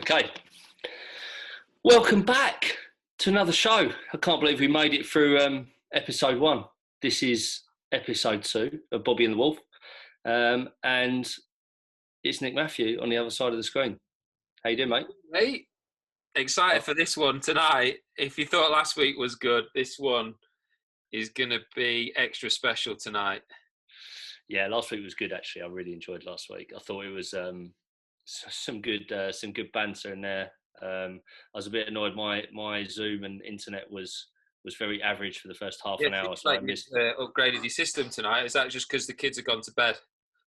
Okay. Welcome back to another show. I can't believe we made it through episode 1. This is episode 2 of Bobby and the Wolf. And it's Nick Matthew on the other side of the screen. How you doing, mate? Hey, excited for this one tonight. If you thought last week was good, this one is going to be extra special tonight. Yeah, last week was good, actually. I really enjoyed last week. I thought it was some good banter in there. I was a bit annoyed. My Zoom and internet was very average for the first half an hour. So like I missed. Upgraded your system tonight. Is that just because the kids have gone to bed?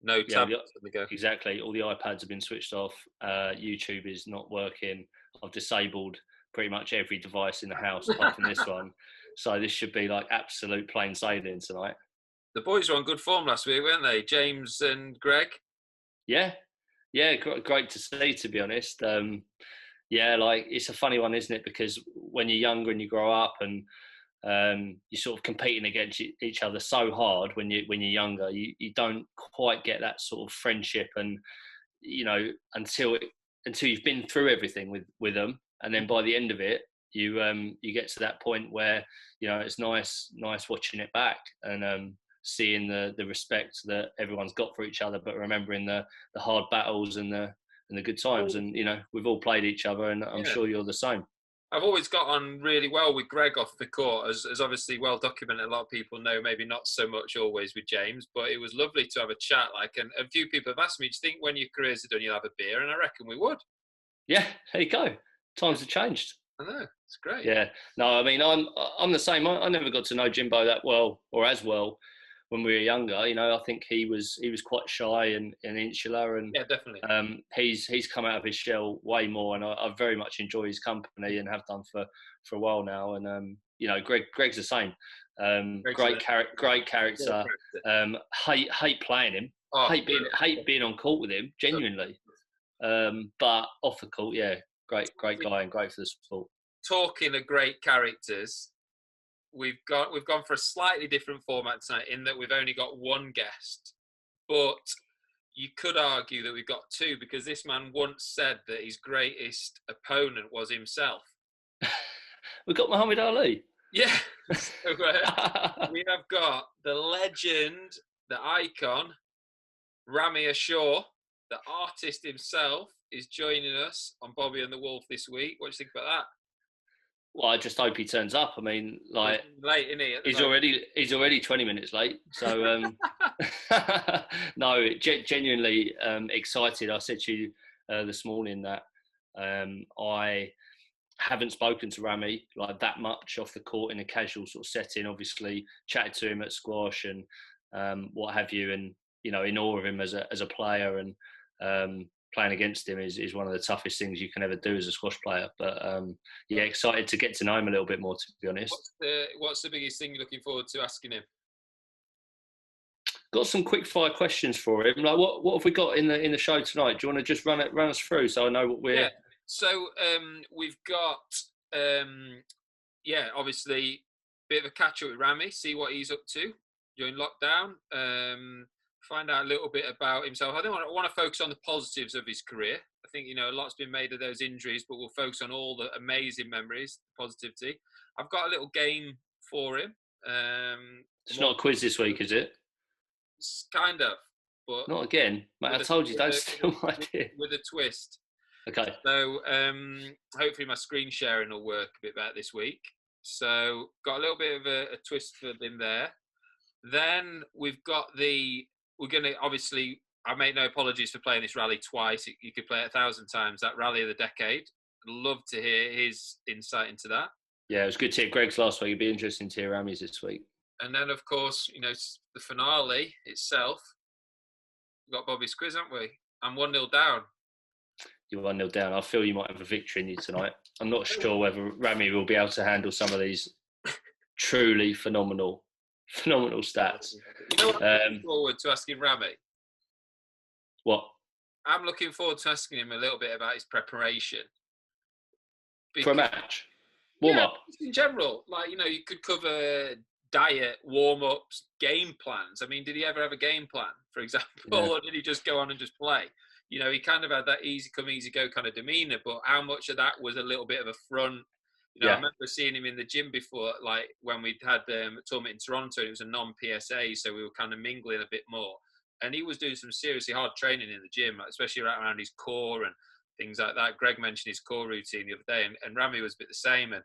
No tablets on the go. Exactly. All the iPads have been switched off. YouTube is not working. I've disabled pretty much every device in the house apart from this one. So this should be like absolute plain sailing tonight. The boys were on good form last week, weren't they? James and Greg. Yeah, great to see, to be honest. Like it's a funny one, isn't it? Because when you're younger and you grow up and you're sort of competing against each other so hard when you're younger, you don't quite get that sort of friendship, and until you've been through everything with them, and then by the end of it, you get to that point where it's nice watching it back and seeing the respect that everyone's got for each other, but remembering the hard battles and the good times. And we've all played each other, and I'm sure you're the same. I've always got on really well with Greg off the court, as obviously well documented. A lot of people know, maybe not so much always with James, but it was lovely to have a chat. And a few people have asked me, do you think when your careers are done, you'll have a beer? And I reckon we would. Yeah, there you go. Times have changed. I know, it's great. Yeah, no, I mean, I'm the same. I never got to know Jimbo that well, or as well, when we were younger. I think he was quite shy and insular, and yeah, definitely. He's come out of his shell way more, and I very much enjoy his company and have done for a while now. And Greg's the same. Great character. Hate playing him. Hate being on court with him. Genuinely. But off the court, yeah, great guy and great for the sport. Talking of great characters, we've gone for a slightly different format tonight in that we've only got one guest, but you could argue that we've got two, because this man once said that his greatest opponent was himself. We've got Muhammad Ali. Yeah. So, we have got the legend, the icon, Ramy Ashour, the artist himself, is joining us on Bobby and the Wolf this week. What do you think about that? Well, I just hope he turns up. I mean, like, late, isn't he? He's already 20 minutes late. So, no, genuinely excited. I said to you this morning that I haven't spoken to Ramy like that much off the court in a casual sort of setting. Obviously, chatted to him at squash and what have you, and in awe of him as a player, and playing against him is one of the toughest things you can ever do as a squash player. But excited to get to know him a little bit more, to be honest. What's the biggest thing you're looking forward to asking him? Got some quick fire questions for him. Like, what have we got in the show tonight? Do you want to just run us through so I know what we're? Yeah. So we've got obviously a bit of a catch up with Ramy, see what he's up to during lockdown. Find out a little bit about himself. I want to focus on the positives of his career. I think, a lot's been made of those injuries, but we'll focus on all the amazing memories, positivity. I've got a little game for him. It's not a quiz this week, is it? It's kind of, but not again. Mate, I told you, don't steal my idea. With a twist. Okay. So hopefully my screen sharing will work a bit better this week. So got a little bit of a twist for him there. Then we've got we're going to, obviously, I make no apologies for playing this rally twice. You could play it 1,000 times, that rally of the decade. I'd love to hear his insight into that. Yeah, it was good to hear Greg's last week. It'd be interesting to hear Ramy's this week. And then, of course, the finale itself. We've got Bobby's quiz, haven't we? I'm 1-0 down. You're 1-0 down. I feel you might have a victory in you tonight. I'm not sure whether Ramy will be able to handle some of these truly phenomenal stats. I'm looking forward to asking Ramy? What? I'm looking forward to asking him a little bit about his preparation. For a match? Warm up? In general. You could cover diet, warm-ups, game plans. I mean, did he ever have a game plan, for example? Yeah. Or did he just go on and just play? you know, he kind of had that easy come, easy go kind of demeanor, but how much of that was a little bit of a front? You know, I remember seeing him in the gym before, like when we'd had a tournament in Toronto, it was a non-PSA, so we were kind of mingling a bit more. And he was doing some seriously hard training in the gym, especially right around his core and things like that. Greg mentioned his core routine the other day, and Ramy was a bit the same. And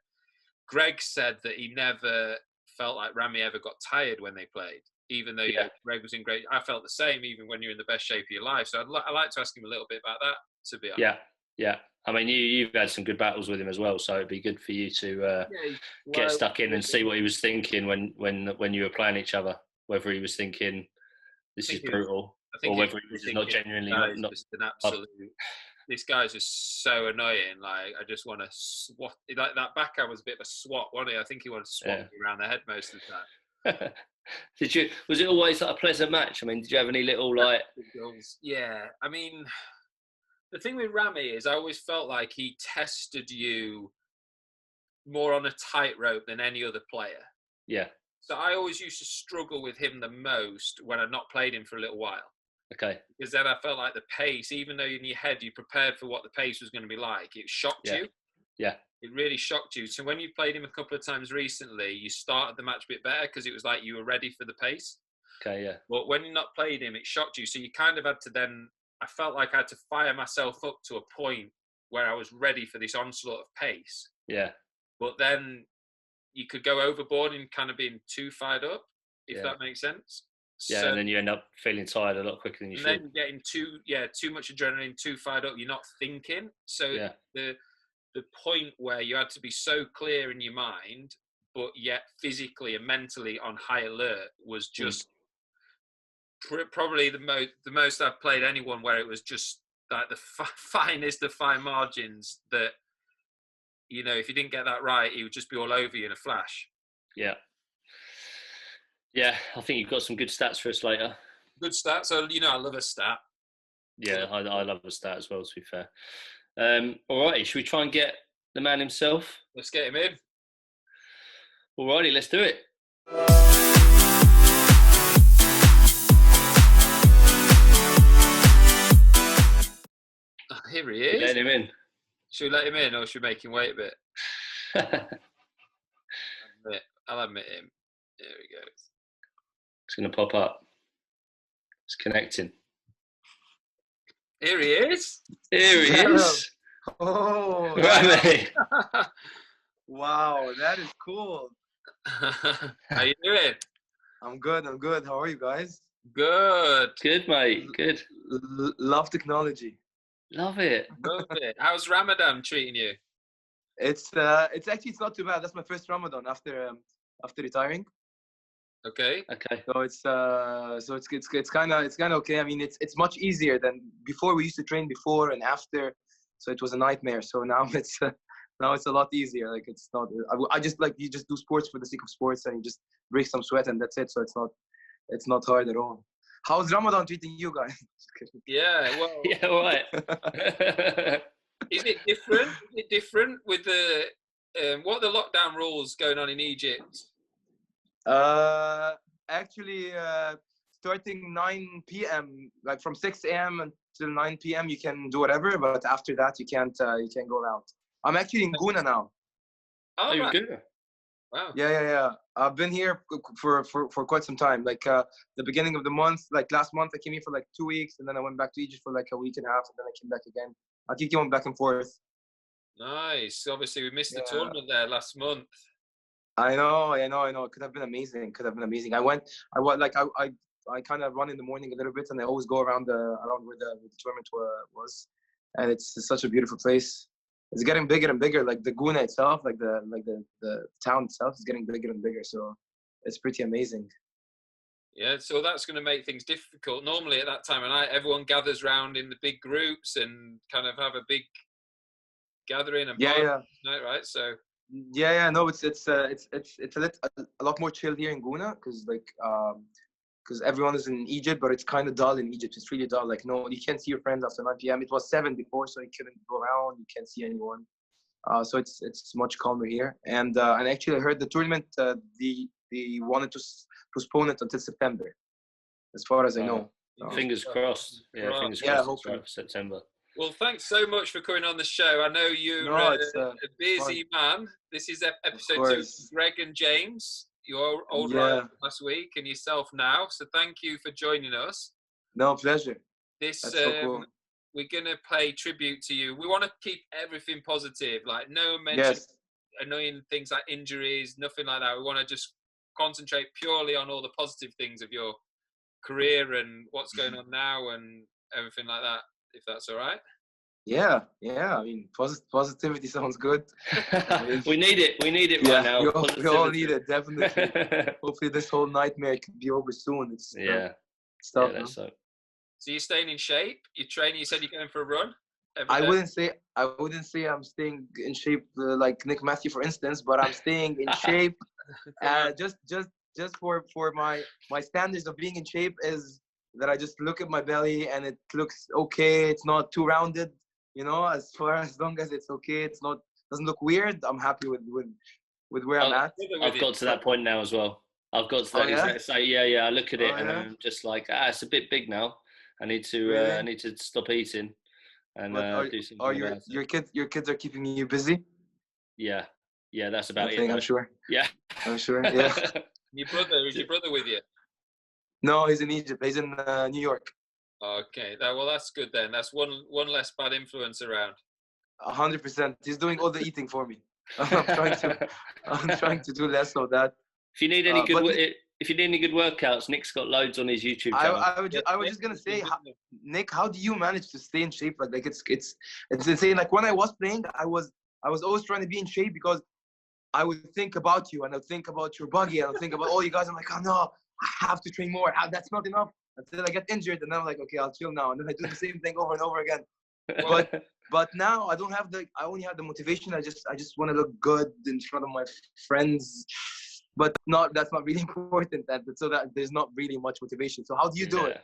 Greg said that he never felt like Ramy ever got tired when they played, even though you know, Greg was in great. I felt the same, even when you're in the best shape of your life. So I'd like to ask him a little bit about that, to be honest. Yeah. I mean, you've had some good battles with him as well, so it'd be good for you to get stuck in and see what he was thinking when you were playing each other. Whether he was thinking this is brutal, or whether he was just not genuinely not just an absolute. This guy's just so annoying. Like, I just want to swat. Like that backhand was a bit of a swat, wasn't he? I think he wanted to swat me around the head most of the time. Was it always like a pleasant match? I mean, did you have any little like? Yeah, I mean, the thing with Ramy is I always felt like he tested you more on a tightrope than any other player. Yeah. So I always used to struggle with him the most when I'd not played him for a little while. Okay. Because then I felt like the pace, even though in your head you prepared for what the pace was going to be like, it shocked you. Yeah. It really shocked you. So when you played him a couple of times recently, you started the match a bit better because it was like you were ready for the pace. Okay, yeah. But when you not played him, it shocked you. So you kind of had to then, I felt like I had to fire myself up to a point where I was ready for this onslaught of pace. Yeah. But then you could go overboard and kind of being too fired up, if that makes sense. Yeah, so, and then you end up feeling tired a lot quicker than you should. And then getting too much adrenaline, too fired up, you're not thinking. So the point where you had to be so clear in your mind, but yet physically and mentally on high alert was just probably the most I've played anyone where it was just like the finest of fine margins that, you know, if you didn't get that right, he would just be all over you in a flash. Yeah. Yeah, I think you've got some good stats for us later. Good stats. So, you know, I love a stat. Yeah, I love a stat as well, to be fair. All righty, should we try and get the man himself? Let's get him in. All righty, let's do it. Here he is. Let him in. Should we let him in or should we make him wait a bit? I'll admit him. There we go. It's going to pop up. It's connecting. Here he is. Here he is. Oh, Ramy. Wow, that is cool. How you doing? I'm good. How are you guys? Good. Good, mate. Good. Love technology. Love it. Love it. How's Ramadan treating you? It's actually it's not too bad. That's my first Ramadan after retiring. Okay. So it's kind of okay. I mean, it's much easier than before. We used to train before and after, so it was a nightmare. So now it's a lot easier. Like it's not. I just like you just do sports for the sake of sports and you just break some sweat and that's it. So it's not hard at all. How's Ramadan treating you guys? Yeah. Well. Yeah. All right. Is it different? Is it different with the what are the lockdown rules going on in Egypt? Actually, starting 9 p.m., like from 6 a.m. until 9 p.m., you can do whatever, but after that, you can't go out. I'm actually in Guna now. Oh, you're right. good. Wow. Yeah. I've been here for quite some time. Like the beginning of the month, like last month, I came here for like 2 weeks, and then I went back to Egypt for like a week and a half, and then I came back again. I keep going back and forth. Nice. Obviously, we missed the tournament there last month. I know. It could have been amazing. I kind of run in the morning a little bit, and I always go around where the tournament was, and it's such a beautiful place. It's getting bigger and bigger. Like the Guna itself, like the town itself, is getting bigger and bigger. So it's pretty amazing. Yeah, so that's going to make things difficult. Normally at that time of night, everyone gathers round in the big groups and kind of have a big gathering and night, right? So. Yeah. No, it's a lot more chill here in Guna because everyone is in Egypt, but it's kind of dull in Egypt. It's really dull. Like, no, you can't see your friends after 9 p.m. It was 7 before, so you couldn't go around. You can't see anyone. So it's much calmer here. And actually, I heard the tournament they wanted to postpone it until September, as far as I know. Fingers crossed. Yeah, fingers Yeah, crossed. hopefully. For September. Well, thanks so much for coming on the show. I know you're a busy man. This is episode 2 of Greg and James, your old rival last week, and yourself now. So thank you for joining us. No, pleasure. That's so cool. We're going to pay tribute to you. We want to keep everything positive, like no mention annoying things like injuries, nothing like that. We want to just concentrate purely on all the positive things of your career and what's going on now and everything like that, if that's all right. Yeah. I mean, positivity sounds good. We need it right now. We all need it, definitely. Hopefully this whole nightmare can be over soon. It's stuff. So you're staying in shape? You're training? You said you're going for a run? I wouldn't say I'm staying in shape like Nick Matthew, for instance, but I'm staying in shape. Just for my standards of being in shape is that I just look at my belly and it looks okay. It's not too rounded, as long as it's okay. It's not doesn't look weird. I'm happy with where I'm at. I've got to that point now as well. I've got to that exact state. Yeah. I look at it and I'm just like, it's a bit big now. I need to stop eating and do something. Are your kids are keeping you busy? Yeah, that's about it. I'm sure. Yeah, I'm sure. Yeah. Is your brother with you? No, he's in Egypt. He's in New York. Okay, well that's good then. That's one less bad influence around. 100%. He's doing all the eating for me. I'm trying to do less of that. If you need any good workouts, Nick's got loads on his YouTube channel. I was just gonna say, Nick, how do you manage to stay in shape? Like it's insane. Like when I was playing, I was always trying to be in shape because I would think about you and I'd think about your body and I'd think about all you guys. I'm like, oh no, I have to train more. That's not enough. Until I get injured, and then I'm like, okay, I'll chill now. And then I do the same thing over and over again. But now I only have the motivation. I just want to look good in front of my friends. But that's not really important. So that there's not really much motivation. So how do you do it?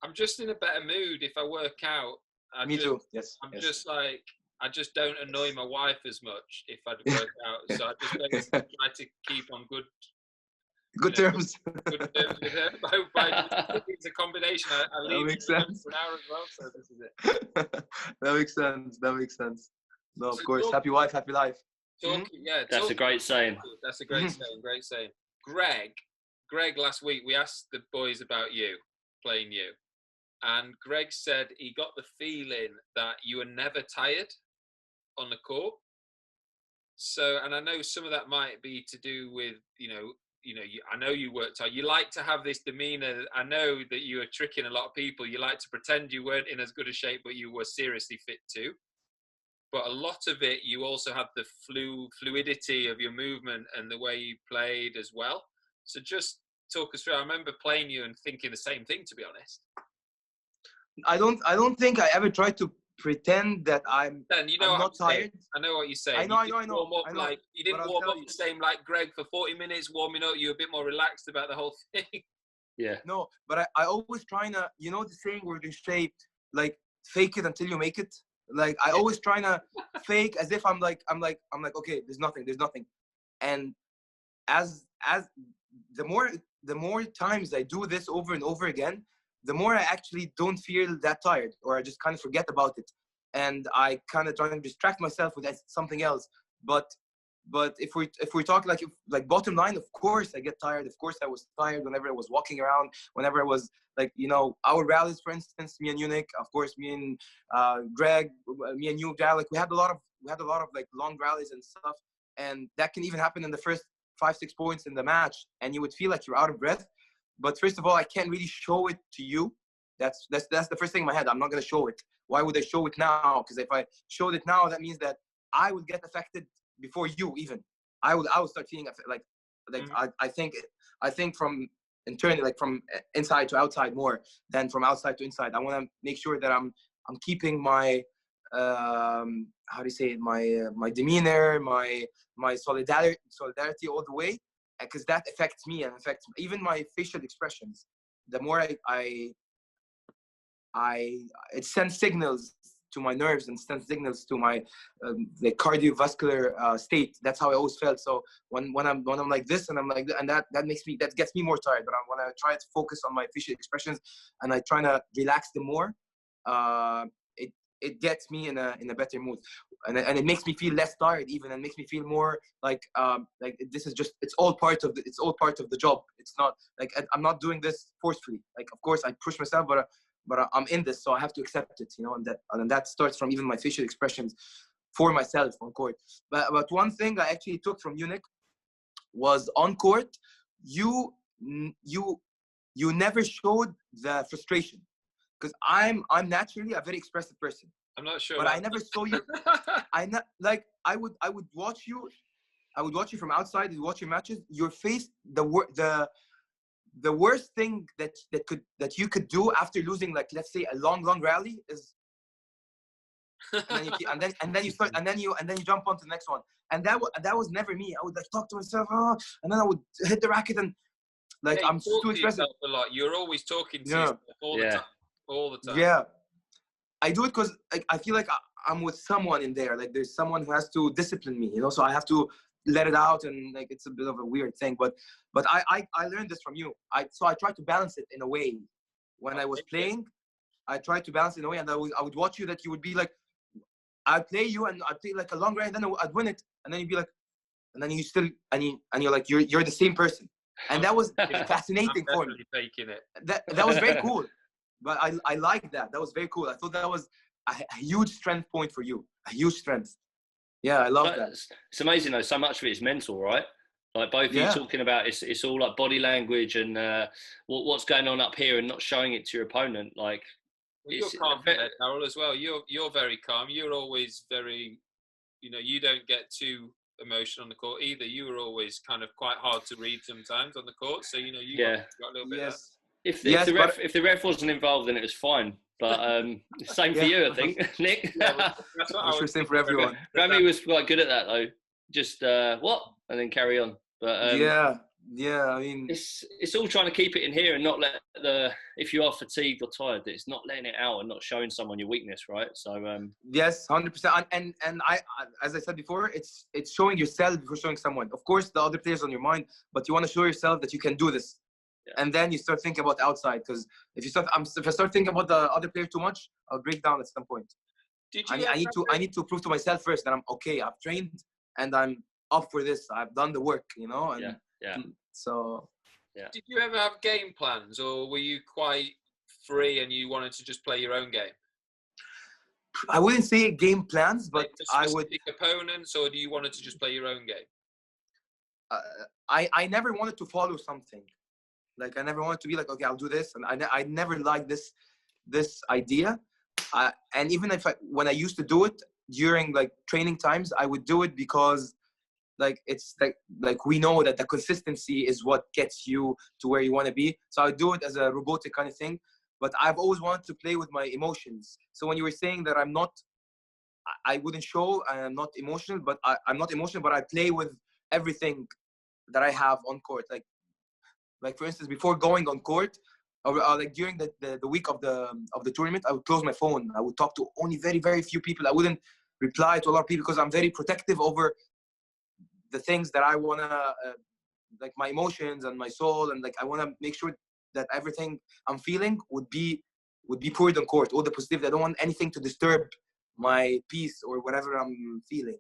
I'm just in a better mood if I work out. Me too. Yes. Just like, I just don't annoy my wife as much if I work out. So I just basically try to keep on good terms. Good terms with her. It's a combination. I leave makes sense. For an hour as well. So this is it. That makes sense. No, of course. Happy wife, happy life. That's a great saying. That's a great saying. Great saying. Greg, last week we asked the boys about you playing you, and Greg said he got the feeling that you were never tired on the court. So, and I know some of that might be to do with I know you worked hard. You like to have this demeanor. I know that you were tricking a lot of people. You like to pretend you weren't in as good a shape, but you were seriously fit too. But a lot of it, you also had the fluidity of your movement and the way you played as well. So just talk us through. I remember playing you and thinking the same thing, to be honest. I don't think I ever tried to pretend that I'm not tired. I know what you're saying. I know. You didn't warm up the same like Greg for 40 minutes warming up. You were a bit more relaxed about the whole thing. Yeah. No, but I always trying to, the saying where they say, like, fake it until you make it. Like I always trying to fake as if I'm like, okay, there's nothing. And as the more times I do this over and over again, the more I actually don't feel that tired, or I just kind of forget about it, and I kind of try to distract myself with something else. But if we talk like bottom line, of course I get tired. Of course I was tired whenever I was walking around, whenever I was like our rallies, for instance, me and Nick, of course, me and Greg, me and you, Daryl, like we had a lot of like long rallies and stuff, and that can even happen in the first 5-6 points in the match, and you would feel like you're out of breath. But first of all, I can't really show it to you. That's the first thing in my head. I'm not going to show it. Why would I show it now? Because if I showed it now, that means that I would get affected before you even. I would start feeling like I think from internally, like from inside to outside more than from outside to inside. I want to make sure that I'm keeping my how do you say it? My demeanor, my solidarity all the way. Because that affects me and affects even my facial expressions. The more it sends signals to my nerves and sends signals to my like cardiovascular state. That's how I always felt. So when I'm like this and I'm like, and that gets me more tired. But when I try to focus on my facial expressions and I try to relax them more, it gets me in a better mood, and it makes me feel less tired even, and makes me feel more like this is just, it's all part of the job. It's not like I'm not doing this forcefully. Like, of course I push myself, but I'm in this, so I have to accept it, and that starts from even my facial expressions for myself on court. But one thing I actually took from Munich was on court, you never showed the frustration, because I'm naturally a very expressive person. I'm not sure, but I never saw you. I would watch you. I would watch you from outside. I'd watch your matches. Your face, the worst thing that you could do after losing, like, let's say, a long rally is, and then you jump on to the next one. And that was never me. I would like talk to myself, and then I would hit the racket, and like, I'm too expressive a lot. You're always talking to yourself all the time. All the time. Yeah, I do it because I feel like I'm with someone in there. Like, there's someone who has to discipline me, so I have to let it out, and like, it's a bit of a weird thing. But I learned this from you. So I tried to balance it in a way. When I was playing, I tried to balance it in a way, and I would watch you, that you would be like, I'd play you and I'd play like a long run, and then I'd win it, and then you'd be like, and then you still, and you're like, you're the same person. And that was fascinating for me. Taking it. That was very cool. But I like that. That was very cool. I thought that was a huge strength point for you. A huge strength. Yeah, I love that. It's amazing though. So much of it is mental, right? Like, both of you talking about it's all like body language and what's going on up here, and not showing it to your opponent. Like, well, you're calm, Daryl, as well. You're very calm. You're always very, you don't get too emotional on the court either. You were always kind of quite hard to read sometimes on the court. So you got a little bit of that. If the ref wasn't involved, then it was fine. But same for you, I think, Nick. That's what I was saying for everyone. Ramy was quite good at that though. Just what, and then carry on. But yeah. I mean, it's all trying to keep it in here and not let if you are fatigued or tired, it's not letting it out and not showing someone your weakness, right? So yes, 100%. And I, as I said before, it's showing yourself before showing someone. Of course, the other players on your mind, but you want to show yourself that you can do this. Yeah. And then you start thinking about outside, because if I start thinking about the other player too much, I'll break down at some point. I need to prove to myself first that I'm okay. I've trained and I'm up for this. I've done the work, And so. Yeah. Did you ever have game plans, or were you quite free and you wanted to just play your own game? I wouldn't say game plans, but I would. Opponents, or do you wanted to just play your own game? I never wanted to follow something. Like, I never wanted to be like, okay, I'll do this, and I never liked this idea. And even when I used to do it during like training times, I would do it because like it's like we know that the consistency is what gets you to where you want to be. So I would do it as a robotic kind of thing. But I've always wanted to play with my emotions. So when you were saying that I wouldn't show, I'm not emotional, but I'm not emotional, but I play with everything that I have on court. Like for instance, before going on court, or like during the week of the tournament, I would close my phone. I would talk to only very, very few people. I wouldn't reply to a lot of people because I'm very protective over the things that I want to, like my emotions and my soul. And like, I want to make sure that everything I'm feeling would be poured on court, all the positivity. I don't want anything to disturb my peace or whatever I'm feeling.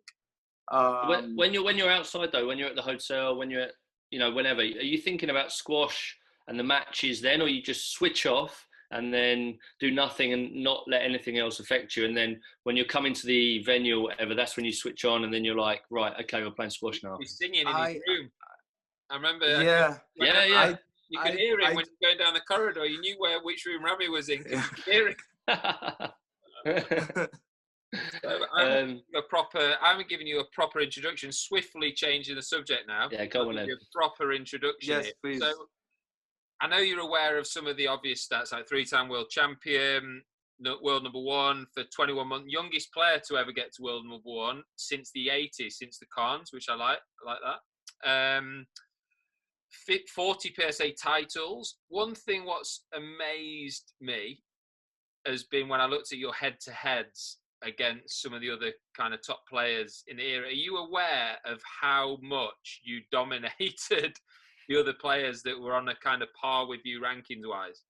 When you're outside though, when you're at the hotel, when you're at, whenever, are you thinking about squash and the matches then, or you just switch off and then do nothing and not let anything else affect you? And then when you're coming to the venue or whatever, that's when you switch on and then you're like, right, okay, we're playing squash now. He's singing in his room. I remember. Yeah. You could hear him when you're going down the corridor. You knew which room Ramy was in. You could hear it. I'm giving you a proper introduction. Swiftly changing the subject now. Yeah, go on then. A proper introduction. Yes, here. please. So, I know you're aware of some of the obvious stats, like 3-time world champion, world number one for 21 months, youngest player to ever get to world number one since the 80s, since the Khans, which I like that. 40 PSA titles. One thing what's amazed me has been when I looked at your head-to-heads against some of the other kind of top players in the era. Are you aware of how much you dominated the other players that were on a kind of par with you rankings wise?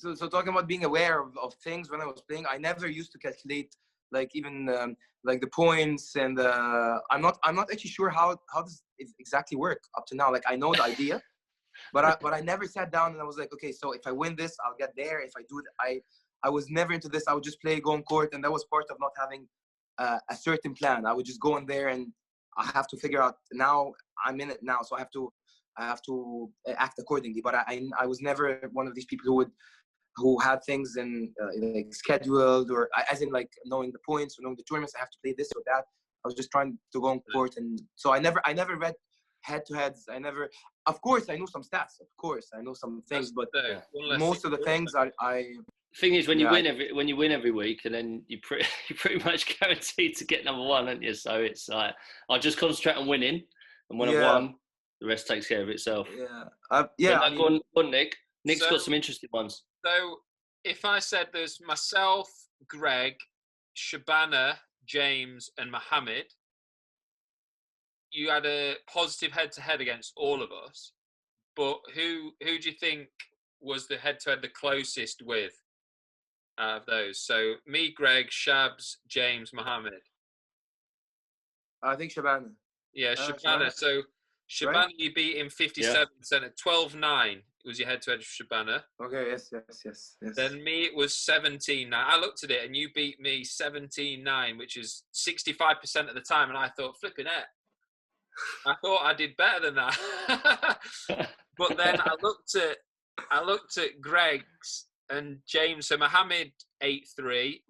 So talking about being aware of things when I was playing, I never used to calculate like even like the points, and I'm not actually sure how does it exactly work up to now. Like I know the idea, but I never sat down and I was like, okay, so if I win this, I'll get there. If I do it, I was never into this. I would just play, go on court, and that was part of not having a certain plan. I would just go in there and I have to figure out. Now I'm in it now, so I have to act accordingly. But I was never one of these people who had things in like scheduled, or as in like knowing the points or knowing the tournaments. I have to play this or that. I was just trying to go on court, and so I never read head-to-heads. Of course, I know some stats. Of course, I know some things, but most of the things I. Thing is, when you win every week, and then you pretty much guaranteed to get number one, aren't you? So it's like I just concentrate on winning, and when I've won, the rest takes care of itself. Yeah. Go on, Nick. Nick's got some interesting ones. So if I said there's myself, Greg, Shabana, James, and Mohammed, you had a positive head-to-head against all of us. But who do you think was the head-to-head the closest with out of those? So me, Greg, Shabs, James, Mohammed. I think Shabana. Yeah, Shabana. So Shabana, right? You beat him 57% at 12-9. Was your head-to-head with Shabana. Okay, yes. Then me, it was 17-9. I looked at it, and you beat me 17-9, which is 65% of the time, and I thought, flipping it. I thought I did better than that. But then I looked at Greg's and James. So Mohammed 8-3.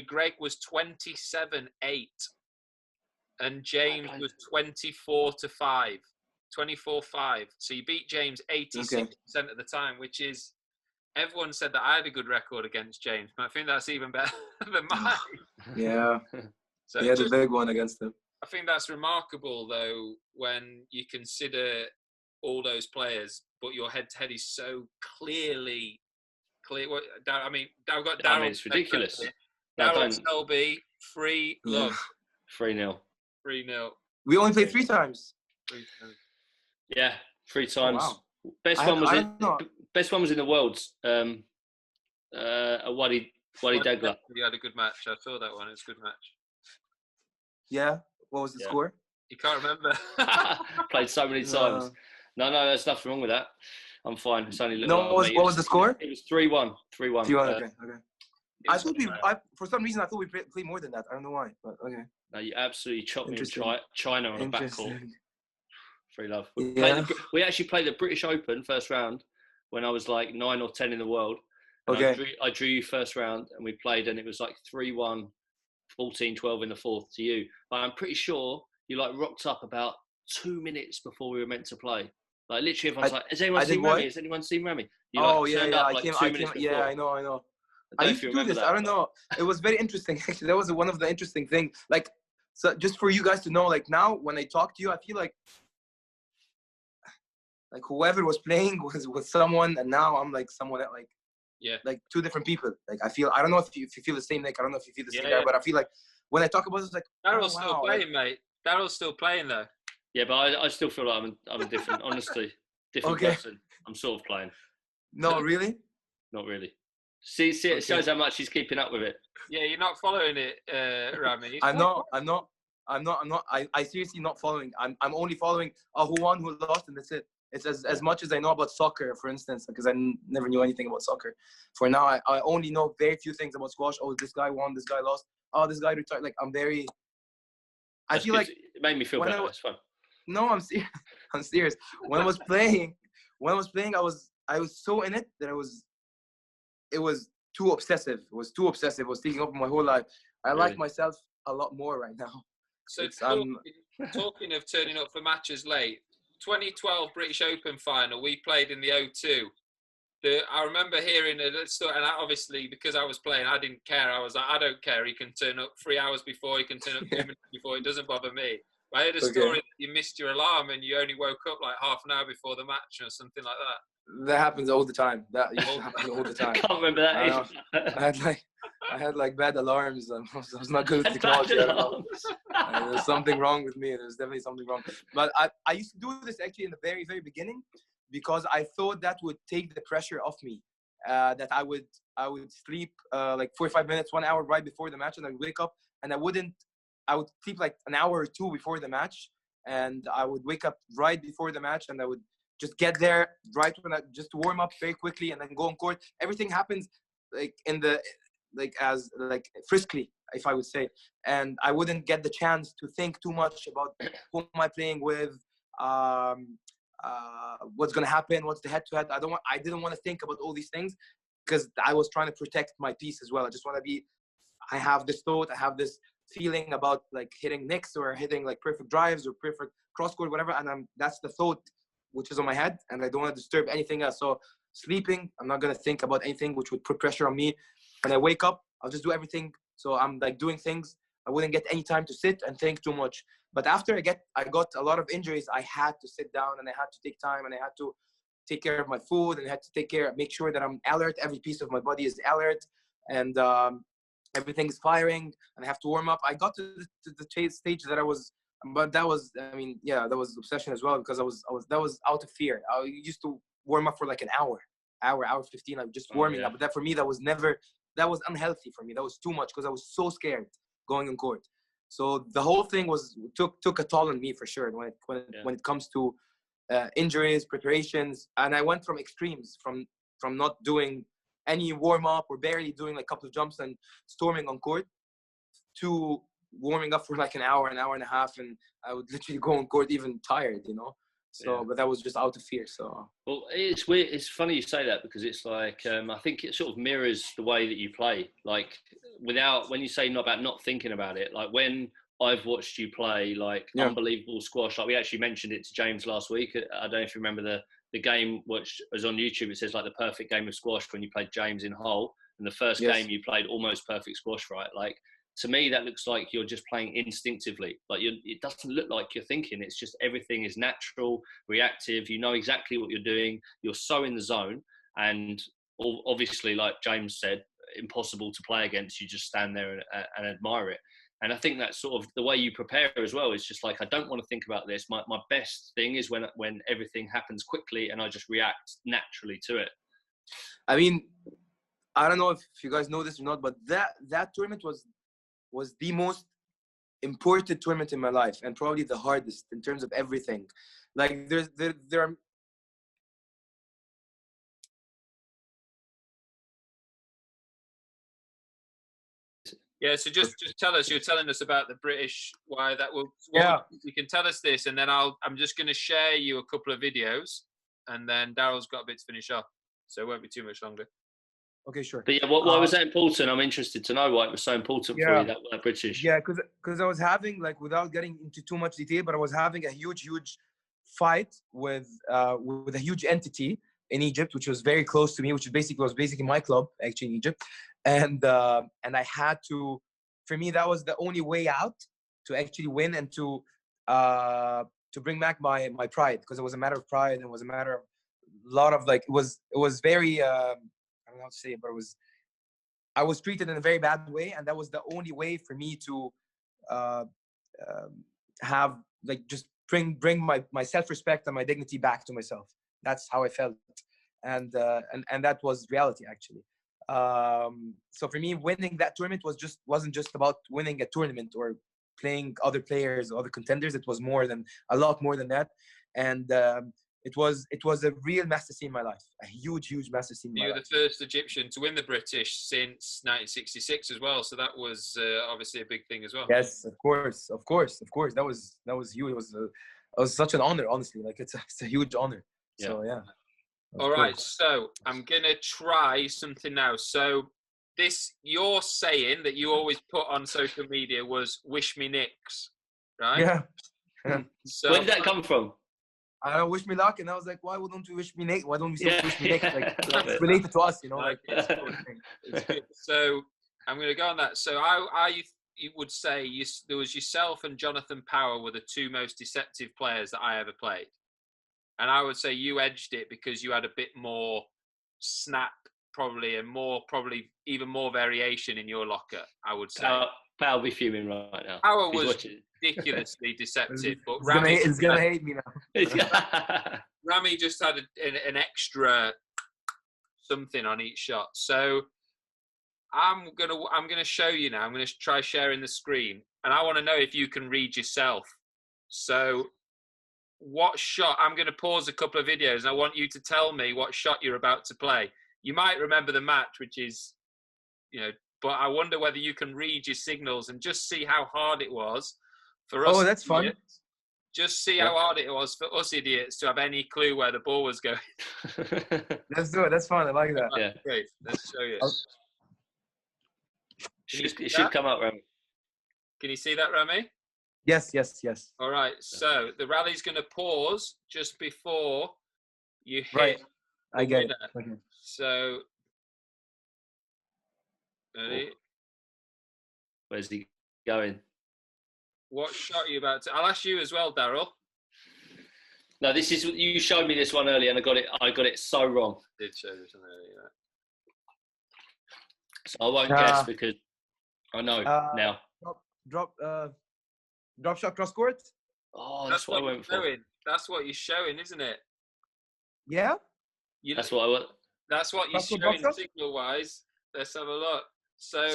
Greg was 27-8. And James was 24-5. 24-5. So you beat James 86% of the time, which is, everyone said that I had a good record against James, but I think that's even better than mine. Yeah. So you had a big one against him. I think that's remarkable, though, when you consider all those players, but your head-to-head is so clear. I mean, I've got Daryl. It's ridiculous. Daryl Selby, 3-0. 3-0. 3-0. We only played 3 times. 3 times. Yeah, 3 times. Oh, wow. Best one was in the Worlds. A Wadi Dagla. You had a good match. I saw that one. It was a good match. Yeah. What was the score? You can't remember. Played so many times. No, there's nothing wrong with that. I'm fine. It's only what was the score? It was 3-1. 3-1. 3-1. Okay. I thought for some reason I thought we played more than that. I don't know why, but okay. No, you absolutely chopped me in China on a backcourt. Free love. We actually played the British Open first round when I was like 9 or 10 in the world. Okay. I drew you first round, and we played, and it was like 3-1, 14-12 in the fourth to you. But I'm pretty sure you like rocked up about 2 minutes before we were meant to play. Like literally, everyone's like, "Has anyone seen Ramy? Has anyone seen Ramy?" You I came. Yeah, I know. I used to do this. I don't know. It was very interesting. Actually, that was one of the interesting things. Like, so just for you guys to know, like now when I talk to you, I feel like whoever was playing was someone, and now I'm like someone that like 2 different people. Like I don't know if you feel the same, Nick. I don't know if you feel the same guy, but I feel like when I talk about it, it's like Daryl's still playing, mate. Daryl's still playing though. Yeah, but I still feel like I'm a different, honestly, different person. I'm sort of playing. No, really? Not really. See, it shows how much he's keeping up with it. Yeah, you're not following it, Ramy. I'm not. I seriously not following. I'm only following who won, who lost, and that's it. It's as much as I know about soccer, for instance, because I never knew anything about soccer. For now, I only know very few things about squash. Oh, this guy won, this guy lost. Oh, this guy retired. Like I feel like it made me feel better. It's fun. No, I'm serious. I'm serious. When I was playing, I was so in it that it was too obsessive. It was too obsessive. It was taking over my whole life. I like myself a lot more right now. So talking of turning up for matches late, 2012 British Open final, we played in the O2. I remember hearing a story, and obviously because I was playing, I didn't care. I was like, I don't care. He can turn up 3 hours before. He can turn up 2 minutes before. It doesn't bother me. I heard a story that you missed your alarm and you only woke up like half an hour before the match or something like that. That happens all the time. That used to happen all the time. I can't remember that. I had like bad alarms. I was not good with technology. I don't know. There's something wrong with me. There's definitely something wrong. But I used to do this actually in the very, very beginning because I thought that would take the pressure off me. That I would sleep like 45 minutes, 1 hour right before the match, and I'd wake up and I would sleep like an hour or two before the match, and I would wake up right before the match, and I would just get there right when I just warm up very quickly and then go on court. Everything happens like as friskly, if I would say, and I wouldn't get the chance to think too much about who am I playing with, what's gonna happen, what's the head-to-head. I didn't want to think about all these things because I was trying to protect my peace as well. I just want to be. I have this thought, I have this feeling about like hitting nicks or hitting like perfect drives or perfect cross court, whatever, and that's the thought which is on my head, and I don't want to disturb anything else. So sleeping, I'm not gonna think about anything which would put pressure on me. When I wake up, I'll just do everything. So I'm like doing things. I wouldn't get any time to sit and think too much. But after I got a lot of injuries, I had to sit down and I had to take time and I had to take care of my food and I had to make sure that I'm alert. Every piece of my body is alert and everything is firing and I have to warm up. I got to the stage that I was, but that was, I mean, yeah, that was obsession as well because that was out of fear. I used to warm up for like an hour 15, like just warming up. But that for me, that was unhealthy for me. That was too much because I was so scared going on court. So the whole thing took a toll on me for sure when it comes to injuries, preparations, and I went from extremes from not doing any warm up or barely doing like a couple of jumps and storming on court to warming up for like an hour and a half, and I would literally go on court even tired, you know. So, but that was just out of fear. So, well, it's weird. It's funny you say that because it's like I think it sort of mirrors the way that you play. Like when you say not about not thinking about it, like when I've watched you play, like unbelievable squash. Like we actually mentioned it to James last week. I don't know if you remember the game which was on YouTube. It says like the perfect game of squash when you played James in Hull, and the first game you played almost perfect squash, right? Like. To me, that looks like you're just playing instinctively. Like it doesn't look like you're thinking. It's just everything is natural, reactive. You know exactly what you're doing. You're so in the zone. And obviously, like James said, impossible to play against. You just stand there and admire it. And I think that's sort of the way you prepare as well. It's just like, I don't want to think about this. My best thing is when everything happens quickly and I just react naturally to it. I mean, I don't know if you guys know this or not, but that tournament was the most important tournament in my life and probably the hardest in terms of everything. Like there are so just tell us. You're telling us about the British. Why that will? You can tell us this, and then I'm just going to share you a couple of videos, and then Daryl's got a bit to finish off, so it won't be too much longer. Okay, sure. But yeah, why was that important? I'm interested to know why it was so important for you, that British. Yeah, because I was having, like, without getting into too much detail, but I was having a huge fight with a huge entity in Egypt, which was very close to me, which was basically my club, actually, in Egypt. And I had to, for me, that was the only way out to actually win and to bring back my pride, because it was a matter of pride and it was a matter of a lot of, like, it was very, I don't know how to say it, but I was treated in a very bad way, and that was the only way for me to have, like, just bring my self-respect and my dignity back to myself. That's how I felt, and that was reality, actually. So for me, winning that tournament wasn't just about winning a tournament or playing other players, other contenders. It was a lot more than that, and it was a real master scene in my life, a huge master scene. You were the first Egyptian to win the British since 1966 as well, so that was obviously a big thing as well. Yes, of course. That was huge. It was such an honor, honestly. Like, it's a huge honor. Yeah. So yeah. All right, so I'm gonna try something now. So your saying that you always put on social media was "Wish me nicks," right? Yeah. So where did that come from? I don't wish me luck, and I was like, why wouldn't we wish me Nick? Why don't we still wish me Nick? Like, it's related to us, you know. Like, it's good. So I'm going to go on that. So you would say there was yourself and Jonathan Power were the two most deceptive players that I ever played. and I would say you edged it because you had a bit more snap, probably, and even more variation in your locker. I would say. Pal be fuming right now. Power He's was watching. ridiculously deceptive, but It's gonna hate me now. Ramy just had an extra something on each shot. So I'm gonna show you now. I'm gonna try sharing the screen, and I want to know if you can read yourself. So, what shot? I'm gonna pause a couple of videos, and I want you to tell me what shot you're about to play. You might remember the match, which is, but I wonder whether you can read your signals and just see how hard it was for us. Oh, that's fun. Just see how hard it was for us idiots to have any clue where the ball was going. Let's do it. That's fun. I like that. Yeah. Great. Let's show you. It should come up, Ramy. Can you see that, Ramy? Yes. All right. So the rally's going to pause just before you hit. Right. I get it. Okay. So, ready? Where's he going? What shot are you about to? I'll ask you as well, Daryl. No, this is you showed me this one earlier, and I got it so wrong. I did show this one earlier. So I won't guess because I know now. Drop shot cross court. Oh, that's what I went for. That's what you're showing, isn't it? Yeah. That's what I want. That's what you're showing signal wise. Let's have a look. So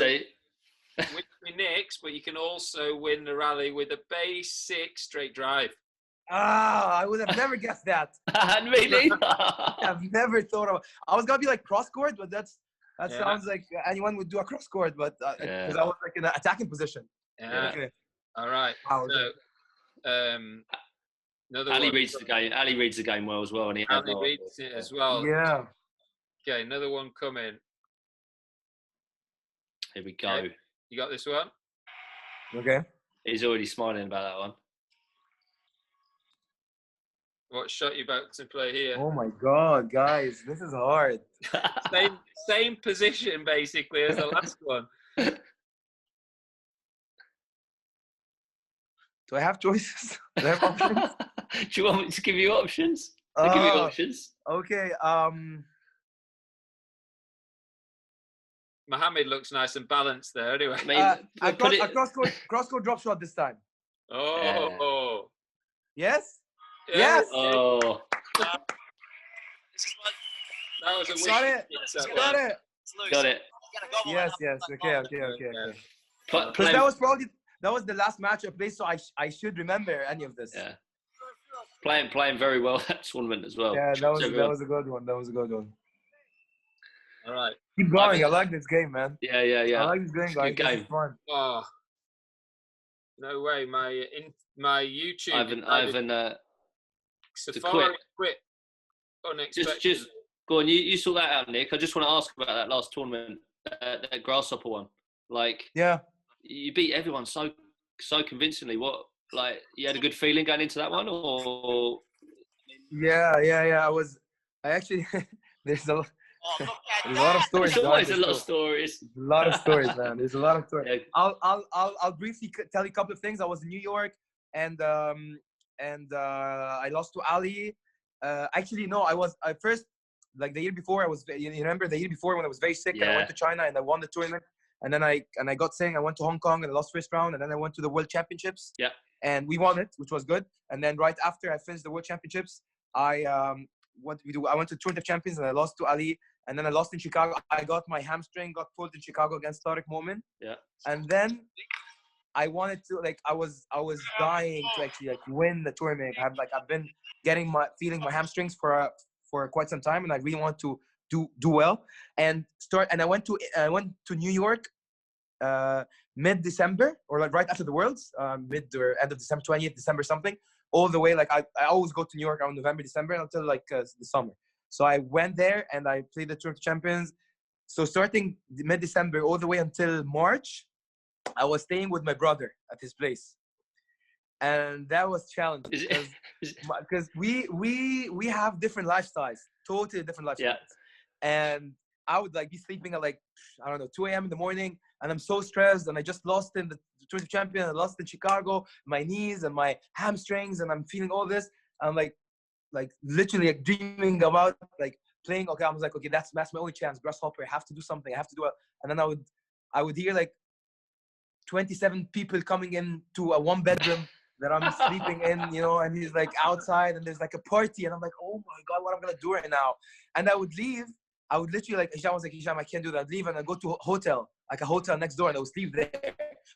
win the Knicks, but you can also win the rally with a basic straight drive. I would have never guessed that. Really? I've never thought of. I was gonna be like cross court, but that sounds like anyone would do a cross court, but because I was like in an attacking position. Yeah. Okay. All right. Wow. So, Ali reads the game. Ali reads the game well as well, and Ali reads it as well. Yeah. Okay, another one coming. Here we go. Okay. You got this one? Okay. He's already smiling about that one. What shot you about to play here? Oh my God, guys, this is hard. Same position basically as the last one. Do I have choices? Do I have options? Do you want me to give you options? I'll give you options. Okay. Mohammed looks nice and balanced there. Anyway, cross court drop shot this time. Oh. Yes. Yeah. Yes. Oh. That was a wish. Got it. Yes. Okay. Because that was the last match I played, so I should remember any of this. Yeah. Playing very well that tournament as well. Yeah, that was a good one. All right. Keep going. I like this game, man. Yeah. I like this game, guys. Good game. This is fun. Oh. No way. My YouTube. Ivan. Safari quit. Unexpected. Just go on. You sort that out, Nick. I just want to ask about that last tournament, that grasshopper one. Like, yeah, you beat everyone so convincingly. What, like, you had a good feeling going into that one, or? Yeah. I actually there's a lot of stories. There's always a lot of stories. A lot of stories, man. There's a lot of stories. Yeah. I'll briefly tell you a couple of things. I was in New York, and I lost to Ali. Actually, no, I first, like the year before, you remember the year before when I was very sick, and I went to China and I won the tournament, and then I got sick. I went to Hong Kong and I lost first round, and then I went to the World Championships. Yeah. And we won it, which was good. And then right after I finished the World Championships, I went to Tour of Champions and I lost to Ali. And then I lost in Chicago. I got my hamstring got pulled in Chicago against Tariq Momin. Yeah. And then I wanted to, like, I was dying to actually like win the tournament. I've been feeling my hamstrings for quite some time, and I really want to do well and start. And I went to New York mid-December, or like right after the Worlds, mid or end of December, 20th December something. All the way, like I always go to New York around November, December until like the summer. So I went there and I played the Tour of Champions. So starting mid-December all the way until March, I was staying with my brother at his place, and that was challenging because we have different lifestyles, totally different lifestyles. Yeah. And I would like be sleeping at like 2 a.m. in the morning, and I'm so stressed, and I just lost in the Tour of Champions. I lost in Chicago, my knees and my hamstrings, and I'm feeling all this. I'm like like literally like dreaming about like playing. Okay, I was like, okay, that's my only chance. Grasshopper, I have to do something. I have to do it. And then I would hear like 27 people coming in to a one bedroom that I'm sleeping in, you know, and he's like outside and there's like a party and I'm like, oh my God, what am I gonna do right now? And I would leave. I would literally like, Hisham was like, Hisham, I can't do that. I'd leave and I'd go to a hotel, like a hotel next door, and I would sleep there.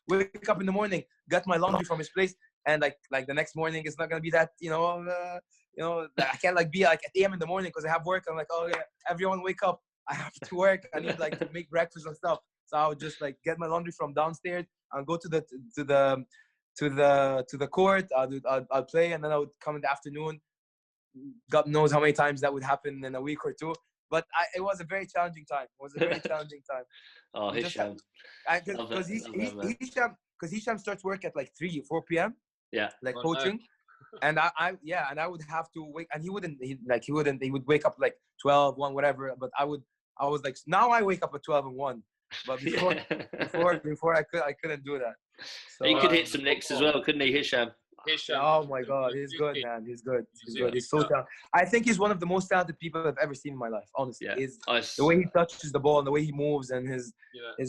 Wake up in the morning, get my laundry from his place, and like the next morning it's not gonna be that, I can't like be like at 8 a.m. in the morning because I have work. I'm like, oh yeah, everyone wake up. I have to work. I need like to make breakfast and stuff. So I would just like get my laundry from downstairs and go to the court. I'll play, and then I would come in the afternoon. God knows how many times that would happen in a week or two. But it was a very challenging time. Oh, Hisham. Because Hisham starts work at like 3 or 4 p.m. Yeah. Like coaching. And I would have to wake, and he would wake up like 12, 1, whatever. But I was like, now I wake up at 12 and 1. But before I couldn't do that. So, he could hit some nicks as well, couldn't he, Hisham? Oh my God, he's good, man. He's good. He's so talented. I think he's one of the most talented people I've ever seen in my life. Honestly, the way he touches the ball and the way he moves and his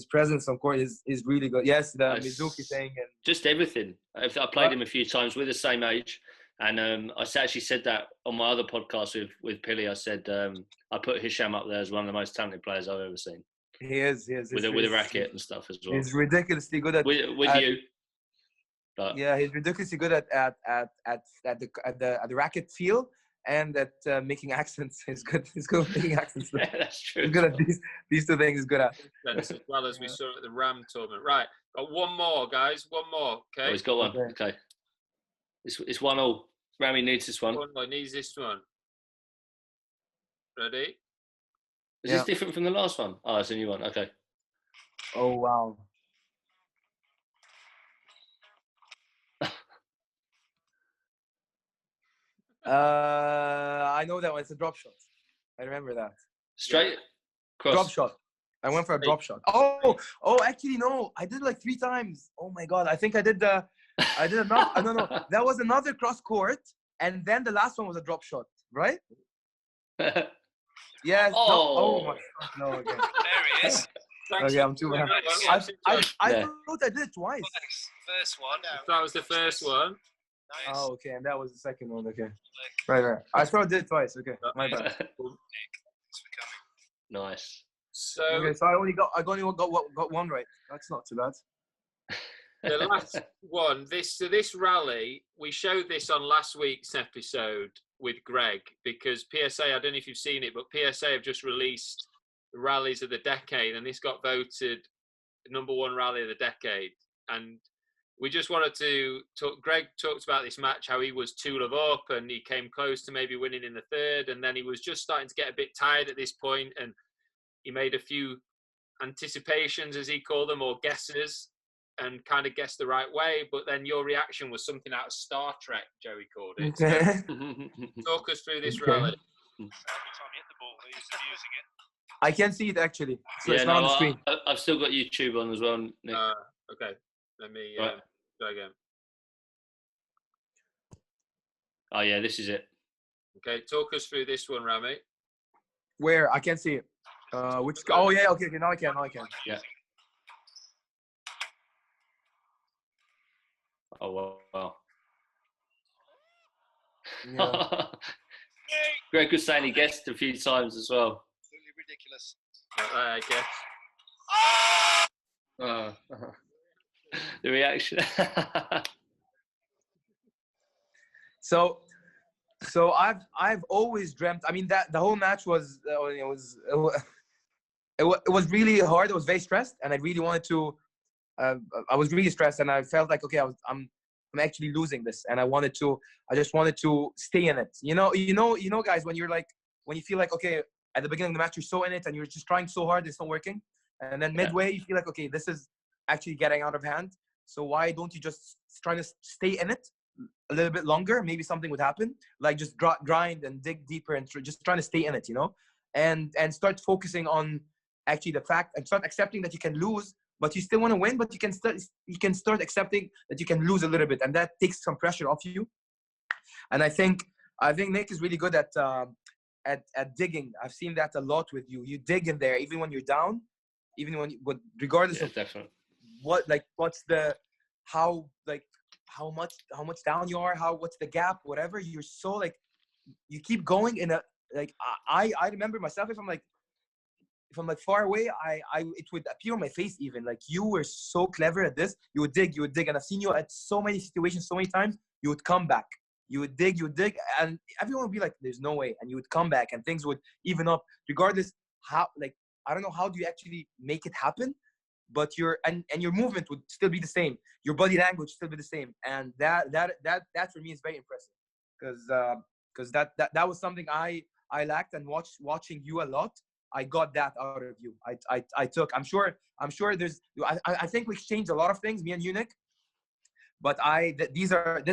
presence on court is really good. Yes, the Mizuki thing and just everything. I played him a few times. We're the same age, and I actually said that on my other podcast with Pili. I said I put Hisham up there as one of the most talented players I've ever seen. He is. With a racket and stuff as well. He's ridiculously good at with you. But yeah, he's ridiculously good at the racket feel and at making accents. He's good at making accents. Yeah, that's true. He's good at these two things. He's good at. As well as we saw at the Ram tournament. Right, got one more, guys. One more. Okay. Oh, he's got one. Okay. It's 1-1. Ramy needs this one. One more needs this one. Ready? Is this different from the last one? Oh, it's a new one. Okay. Oh wow. I know that one. It's a drop shot. I remember that. Straight cross. Drop shot. I went for a drop shot. Oh, actually no. I did like 3 times. Oh my God. I think I did another. No. That was another cross court, and then the last one was a drop shot, right? Yes. Oh. No, my God. No. Okay. There he is. Okay, I'm too bad. I thought I did it twice. First one. That was the first one. Nice. Oh, okay, and that was the second one. Okay, right. I thought I did it twice. Okay, my bad. Thanks for coming. Nice. So, so I only got one right. That's not too bad. the last one. This rally, we showed this on last week's episode with Greg because PSA. I don't know if you've seen it, but PSA have just released the rallies of the decade, and this got voted #1 rally of the decade. And we just wanted to talk. Greg talked about this match, how he was 2-love up and he came close to maybe winning in the third, and then he was just starting to get a bit tired at this point, and he made a few anticipations, as he called them, or guesses, and kind of guessed the right way. But then your reaction was something out of Star Trek, Joey called it. Okay. So talk us through this rally. Every time you hit the ball, he's abusing it. I can see it actually. So it's not on the screen. I've still got YouTube on as well, Nick. Okay, let me go again. Oh yeah, this is it. Okay, talk us through this one, Ramy. Where? I can't see it. Which? Oh yeah. Okay. Now I can. Yeah. Oh wow. Yeah. Greg was saying he guessed a few times as well. Absolutely ridiculous. I guess. The reaction. So I've always dreamt. I mean that the whole match was it was really hard. I was very stressed, and I really wanted to. I was really stressed, and I felt like okay, I'm actually losing this, and I just wanted to stay in it. You know, guys, when you feel like okay, at the beginning of the match you're so in it, and you're just trying so hard, it's not working, and then midway you feel like okay, this is actually getting out of hand. So why don't you just try to stay in it a little bit longer? Maybe something would happen. Like just grind and dig deeper and just trying to stay in it, and start focusing on actually the fact and start accepting that you can lose, but you still want to win. But you can start accepting that you can lose a little bit, and that takes some pressure off you. And I think I think Nick is really good at digging. I've seen that a lot with you. You dig in there, even when you're down, even when, but regardless of definitely. what's the, how much down you are, what's the gap, whatever. You're so like, you keep going in a, like, I remember myself, if I'm like far away, it would appear on my face even. Like, you were so clever at this. You would dig, and I've seen you at so many situations, so many times. You would come back. You would dig, and everyone would be like, "There's no way," and you would come back, and things would even up. Regardless how, like, I don't know how do you actually make it happen, but your movement would still be the same. Your body language would still be the same, and that for me is very impressive, because that was something I lacked, and watching you a lot. I got that out of you. I took. I'm sure there's. I think we exchanged a lot of things, me and you, Nick. But this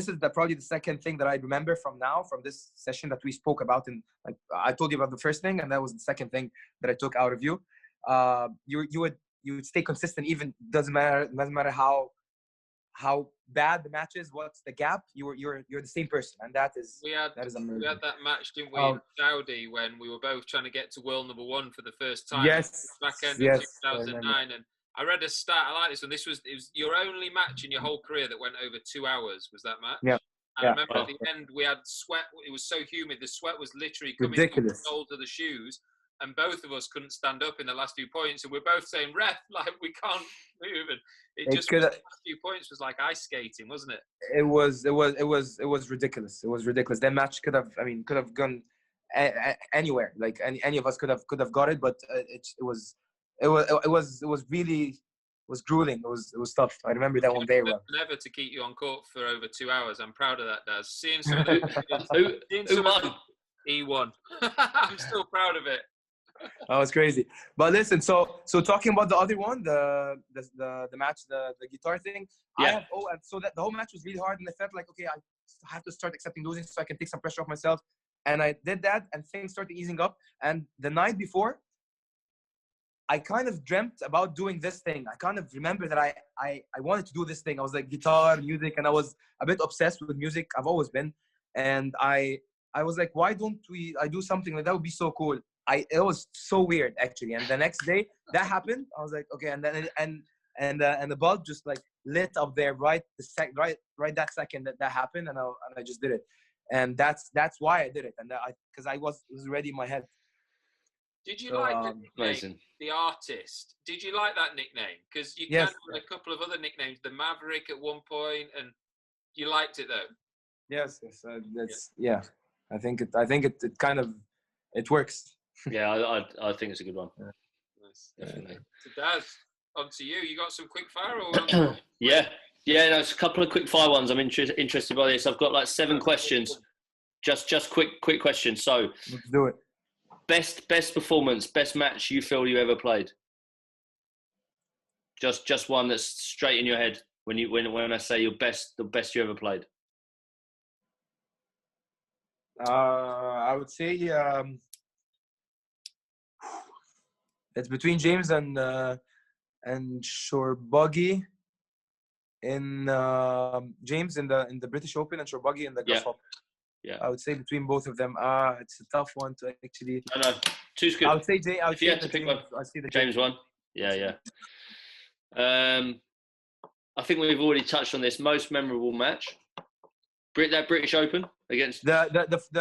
is probably the second thing that I remember from this session that we spoke about. And like I told you about the first thing, and that was the second thing that I took out of you. You would stay consistent, even doesn't matter how bad the match is, what's the gap, you're the same person, and that is amazing. We had that match, didn't we, in Saudi, when we were both trying to get to world number 1 for the first time. Yes. Back end of 2009, and I read a stat. I like this one. It was your only match in your whole career that went over 2 hours. Was that match? Yeah. I remember at the end we had sweat. It was so humid. The sweat was literally coming from the soles of the shoes. And both of us couldn't stand up in the last few points, and we're both saying, "Ref, like we can't move." And the last few points was like ice skating, wasn't it? It was ridiculous. It was ridiculous. That match could have gone anywhere. Like any of us could have got it, but it was really grueling. It was tough. I remember that one very well. Never to keep you on court for over 2 hours. I'm proud of that, Daz. Seeing some of the who won? He won. I'm still proud of it. That was crazy. But listen, so talking about the other one, the match, the guitar thing. Yeah. And so that the whole match was really hard, and I felt like, okay, I have to start accepting losing so I can take some pressure off myself. And I did that, and things started easing up. And the night before, I kind of dreamt about doing this thing. I kind of remember that I wanted to do this thing. I was like, guitar, music, and I was a bit obsessed with music. I've always been. And I was like, why don't I do something like that? Would be so cool. It was so weird, actually. And the next day that happened, I was like, okay. And then and the bulb just like lit up there right that second that happened, and I just did it. And that's why I did it. And because it was already in my head. Did you like the nickname, the artist? Did you like that nickname? Because you had a couple of other nicknames, the Maverick at one point, and you liked it though. Yes. I think it kind of works. Yeah, I think it's a good one. Yeah. Nice. Definitely. So Daz, on to you. You got some quick fire? Or Yeah. No, it's a couple of quick fire ones. I'm interested by this. I've got like 7 questions. Just quick questions. So let's do it. Best performance, best match you feel you ever played. Just one that's straight in your head when I say the best you ever played. I would say it's between James and Shorbuggy in James in the British Open and Shorbuggy in the Grasshopper. Yeah. I would say between both of them. It's a tough one to actually. No, two's good. I would say James. If you had to pick one, I see the James one. Yeah. I think we've already touched on this. Most memorable match. That British Open against the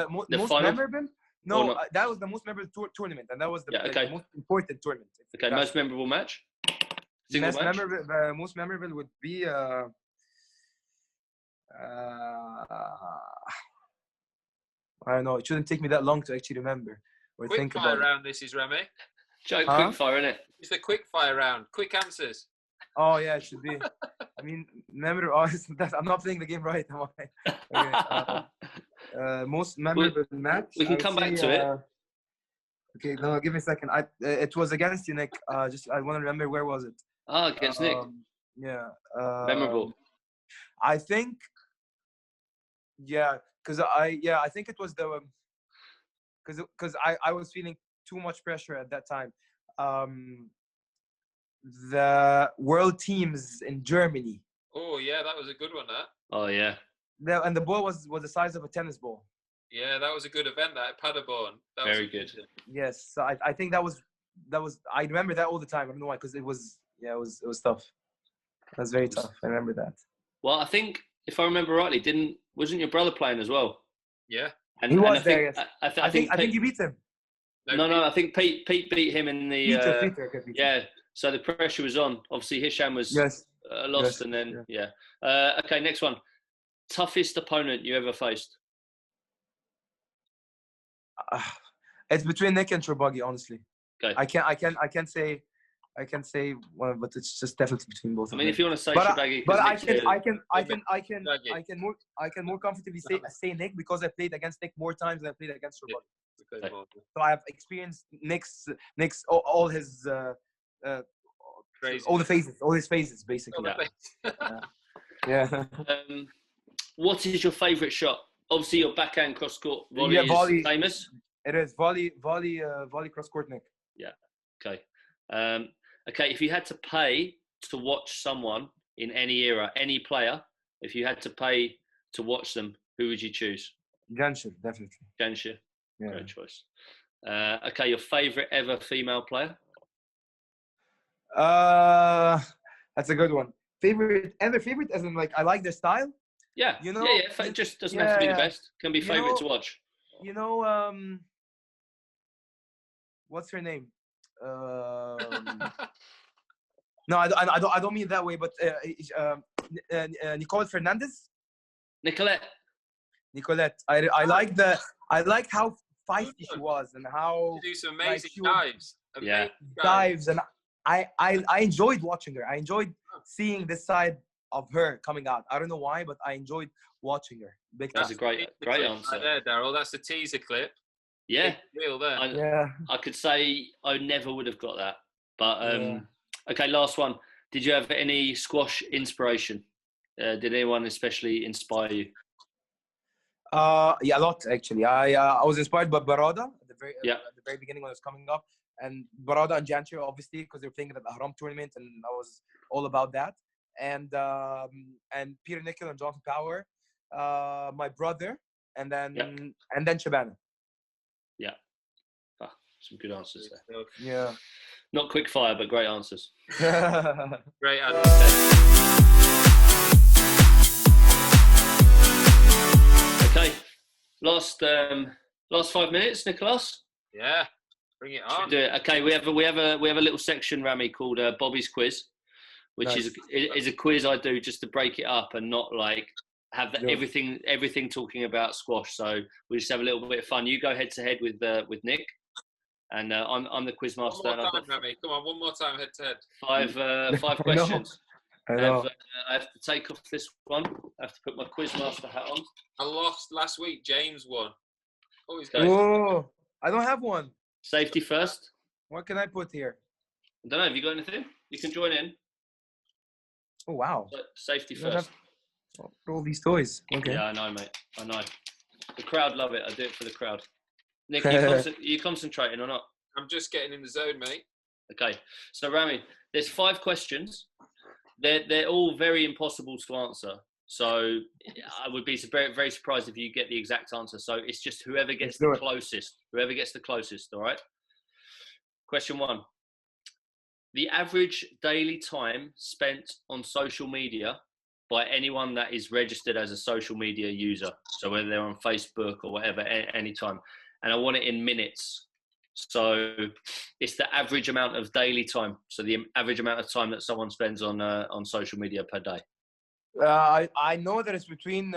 most final? memorable. No, that was the most memorable tournament, and that was the most important tournament. Okay, most memorable match. Most memorable would be I don't know. It shouldn't take me that long to actually remember or quick think fire about. Round. This is Ramy. Joke, quick fire, innit? It's the quick fire round. Quick answers. Oh yeah, it should be. I mean, memorable. I'm not playing the game right, am I? Okay. Most memorable match. We can come back to it. Okay, no, give me a second. It was against you, Nick. I want to remember where was it. Against Nick. Yeah. Memorable. I think. Yeah, because I think it was because I was feeling too much pressure at that time. The world teams in Germany. Oh yeah, that was a good one. That. Oh yeah. And the ball was the size of a tennis ball. Yeah, that was a good event. That at Paderborn. That Very was good. Yes, so I think that was I remember that all the time. I don't know why, because it was tough. It was very tough. I remember that. Well, I think if I remember rightly, wasn't your brother playing as well? Yeah. And, He was I there. think, Yes. I think you beat him. No, I think Pete beat him in the. Peter beat him. Yeah, so the pressure was on. Obviously, Hisham was lost, Yes. and then okay, next one. Toughest opponent you ever faced? It's between Nick and Trebuggy, honestly. Okay. I can't say one, but it's just definitely between both. I mean, if you want to say Trebuggy, but I can more comfortably say Nick, because I played against Nick more times than I played against Trebuggy. Okay. So I have experienced Nick's all his all his phases basically. Yeah. What is your favourite shot? Obviously, your backhand cross court volley is famous. It is volley cross court, Nick. Yeah. Okay. Okay. If you had to pay to watch someone in any era, any player, if you had to pay to watch them, who would you choose? Janshir, definitely. Janshir. Yeah. Great choice. Okay. Your favourite ever female player? That's a good one. Favorite as in, like, I like their style. Yeah. You know. Yeah. It just doesn't have to be the best. Can be favourite to watch. You know, what's her name? No, I don't mean it that way, but Nicole Fernandez. Nicolette. I like how feisty she was and how she do some amazing dives. Dives, and I enjoyed watching her. I enjoyed seeing this side of her coming out. I don't know why, but I enjoyed watching her. That's a great answer. Right there, Daryl. That's the teaser clip. Yeah. Real there. I could say I never would have got that. But okay, last one. Did you have any squash inspiration? Did anyone especially inspire you? Yeah, a lot actually. I was inspired by Barada at the very beginning when it was coming up, and Barada and Janshir, obviously, because they were playing at the Haram tournament, and I was all about that. And Peter Nicol and Jonathan Power, my brother, and then Shabana. Yeah. Some good answers there. Yeah. Not quick fire, but great answers. Great answers. Okay. Last 5 minutes, Nicholas. Yeah. Bring it on. Do it. Okay, we have a little section, Ramy, called Bobby's Quiz, which is a quiz I do just to break it up and not like have everything talking about squash. So we just have a little bit of fun. You go head to head with Nick, and I'm the quiz master. One more time, Ramy. Come on, one more time, head to head. 5 questions. I know. I have to take off this one. I have to put my quiz master hat on. I lost last week. James won. Oh, I don't have one. Safety first. What can I put here? I don't know. Have you got anything? You can join in. Oh, wow. But safety first. All these toys. Okay. Yeah, I know, mate. I know. The crowd love it. I do it for the crowd. Nick, you concentrating or not? I'm just getting in the zone, mate. Okay. So, Ramy, there's 5 questions. They're all very impossible to answer. So I would be very, very surprised if you get the exact answer. So it's just whoever gets the closest. Whoever gets the closest, all right? Question 1. The average daily time spent on social media by anyone that is registered as a social media user. So whether they're on Facebook or whatever, any time. And I want it in minutes. So it's the average amount of daily time. So the average amount of time that someone spends on social media per day. I know that it's between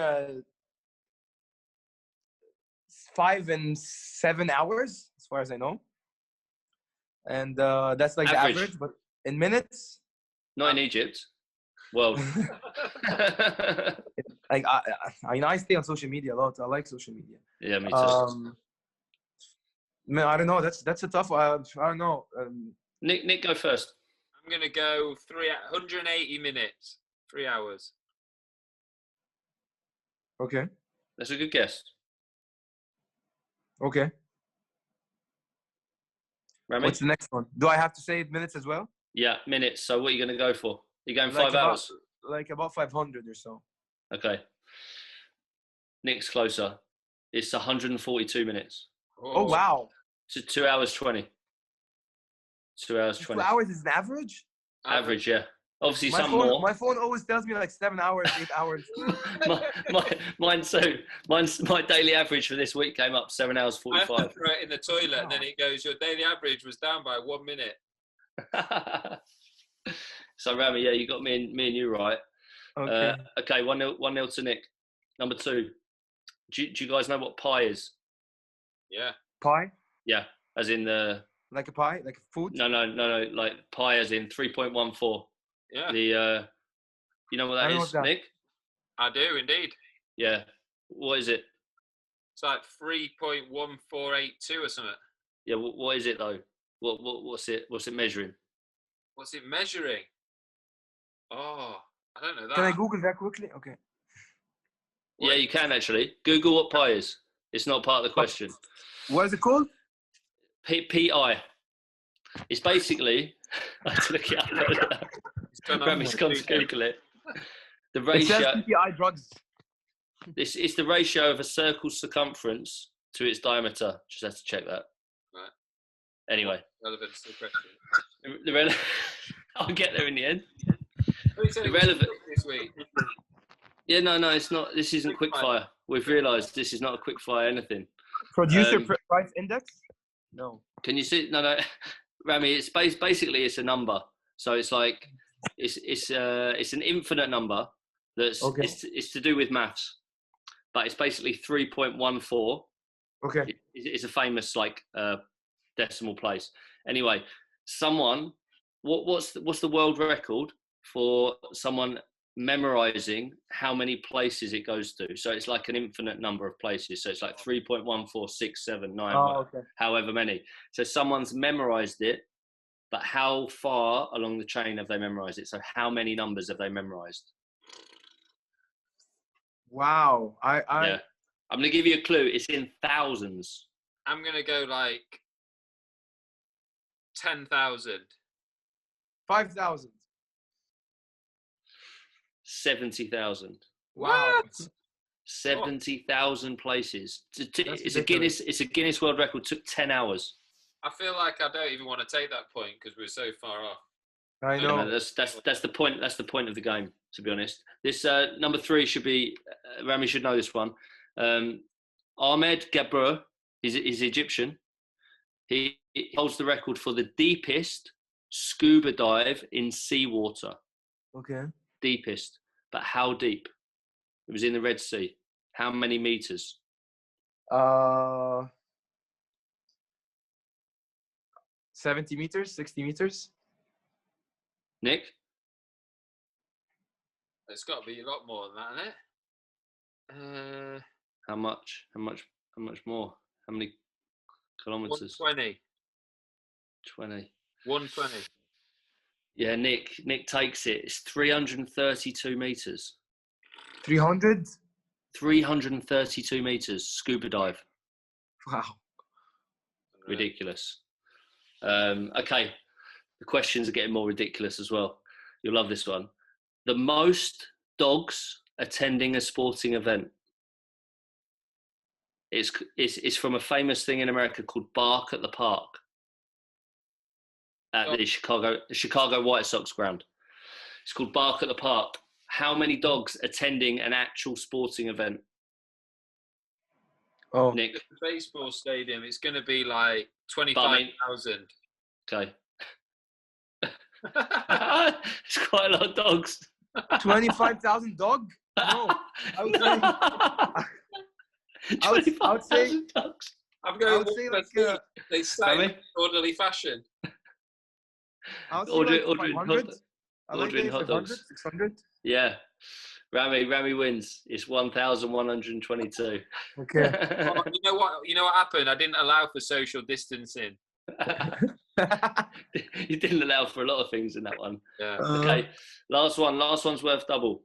5 and 7 hours, as far as I know. And that's like average. The average, but in minutes? Not in Egypt. World. Like I stay on social media a lot. I like social media. Yeah, me too. Man, I don't know. That's a tough one. I don't know. Nick, go first. I'm gonna go 180 minutes. 3 hours. Okay. That's a good guess. Okay. Ramy? What's the next one? Do I have to say minutes as well? Yeah, minutes. So what are you going to go for? You're going 5 hours? Like about 500 or so. Okay. Nick's closer. It's 142 minutes. Oh wow. So 2 hours 20. 2 hours 20. 2 hours is an average? Average, yeah. Obviously, My some phone, more. my phone always tells me like 7 hours, 8 hours. Mine's my daily average for this week came up 7 hours 45. I have to throw it in the toilet, and then it goes, your daily average was down by 1 minute. So, Ramy, yeah, you got me and you right. Okay. Okay, 1-0 to Nick. Number 2. Do you guys know what pi is? Yeah. Pie? Yeah, as in the... Like a pie? Like a food? No, like pi as in 3.14. Yeah. You know what that is, Nick? I do, indeed. Yeah. What is it? It's like 3.1482 or something. Yeah, what is it, though? What's it measuring? What's it measuring? Oh, I don't know that. Can I Google that quickly? Okay. Yeah, you can actually. Google what pi is. It's not part of the question. What is it called? PI. It's basically... I had to look it up. Ramy's gone to Google it. The ratio... It says PPI drugs. It's the ratio of a circle's circumference to its diameter. Just have to check that. Right. Anyway. Relevant to the question. I'll get there in the end. Irrelevant this week. Yeah, no, it's not. This isn't quickfire. We've realised this is not a quickfire anything. Producer price index? No. Can you see? No. Ramy, it's basically it's a number. So it's like it's an infinite number that's okay. It's to do with maths, but it's basically 3.14. Okay. It's a famous like decimal place. Anyway, what's the world record for someone memorizing how many places it goes to? So it's like an infinite number of places. So it's like 3.14679, however many. So someone's memorized it, but how far along the chain have they memorized it? So how many numbers have they memorized? Wow. Yeah. I'm going to give you a clue. It's in thousands. I'm going to go like 10,000. 5,000. 70,000. Wow. 70,000 places. It's a Guinness World Record. Took 10 hours. I feel like I don't even want to take that point because we're so far off. I know. No, that's the point. That's the point of the game, to be honest. This number 3 should be Ramy should know this one. Ahmed Gabr, he's Egyptian. He holds the record for the deepest scuba dive in seawater. Okay. Deepest, but how deep? It was in the Red Sea. How many meters? 70 meters, 60 meters. Nick? It's got to be a lot more than that, isn't it? How much more? How many kilometers? 120. 20. 120. Yeah, Nick takes it. It's 332 meters. 300? 332 meters scuba dive. Wow. Ridiculous. Okay, the questions are getting more ridiculous as well. You'll love this one. The most dogs attending a sporting event. It's from a famous thing in America called Bark at the Park at the Chicago White Sox ground. It's called Bark at the Park. How many dogs attending an actual sporting event? Oh, Nick. The baseball stadium, it's going to be like 25,000. Okay. It's quite a lot of dogs. 25,000 dog? No. I would say dogs. I'm going to say like they start in orderly fashion. I would say like 500. Ordering hot dogs. 600. Yeah. Ramy wins. It's 1,122. Okay. Oh, you know what happened? I didn't allow for social distancing. You didn't allow for a lot of things in that one. Yeah. Okay. Last one's worth double.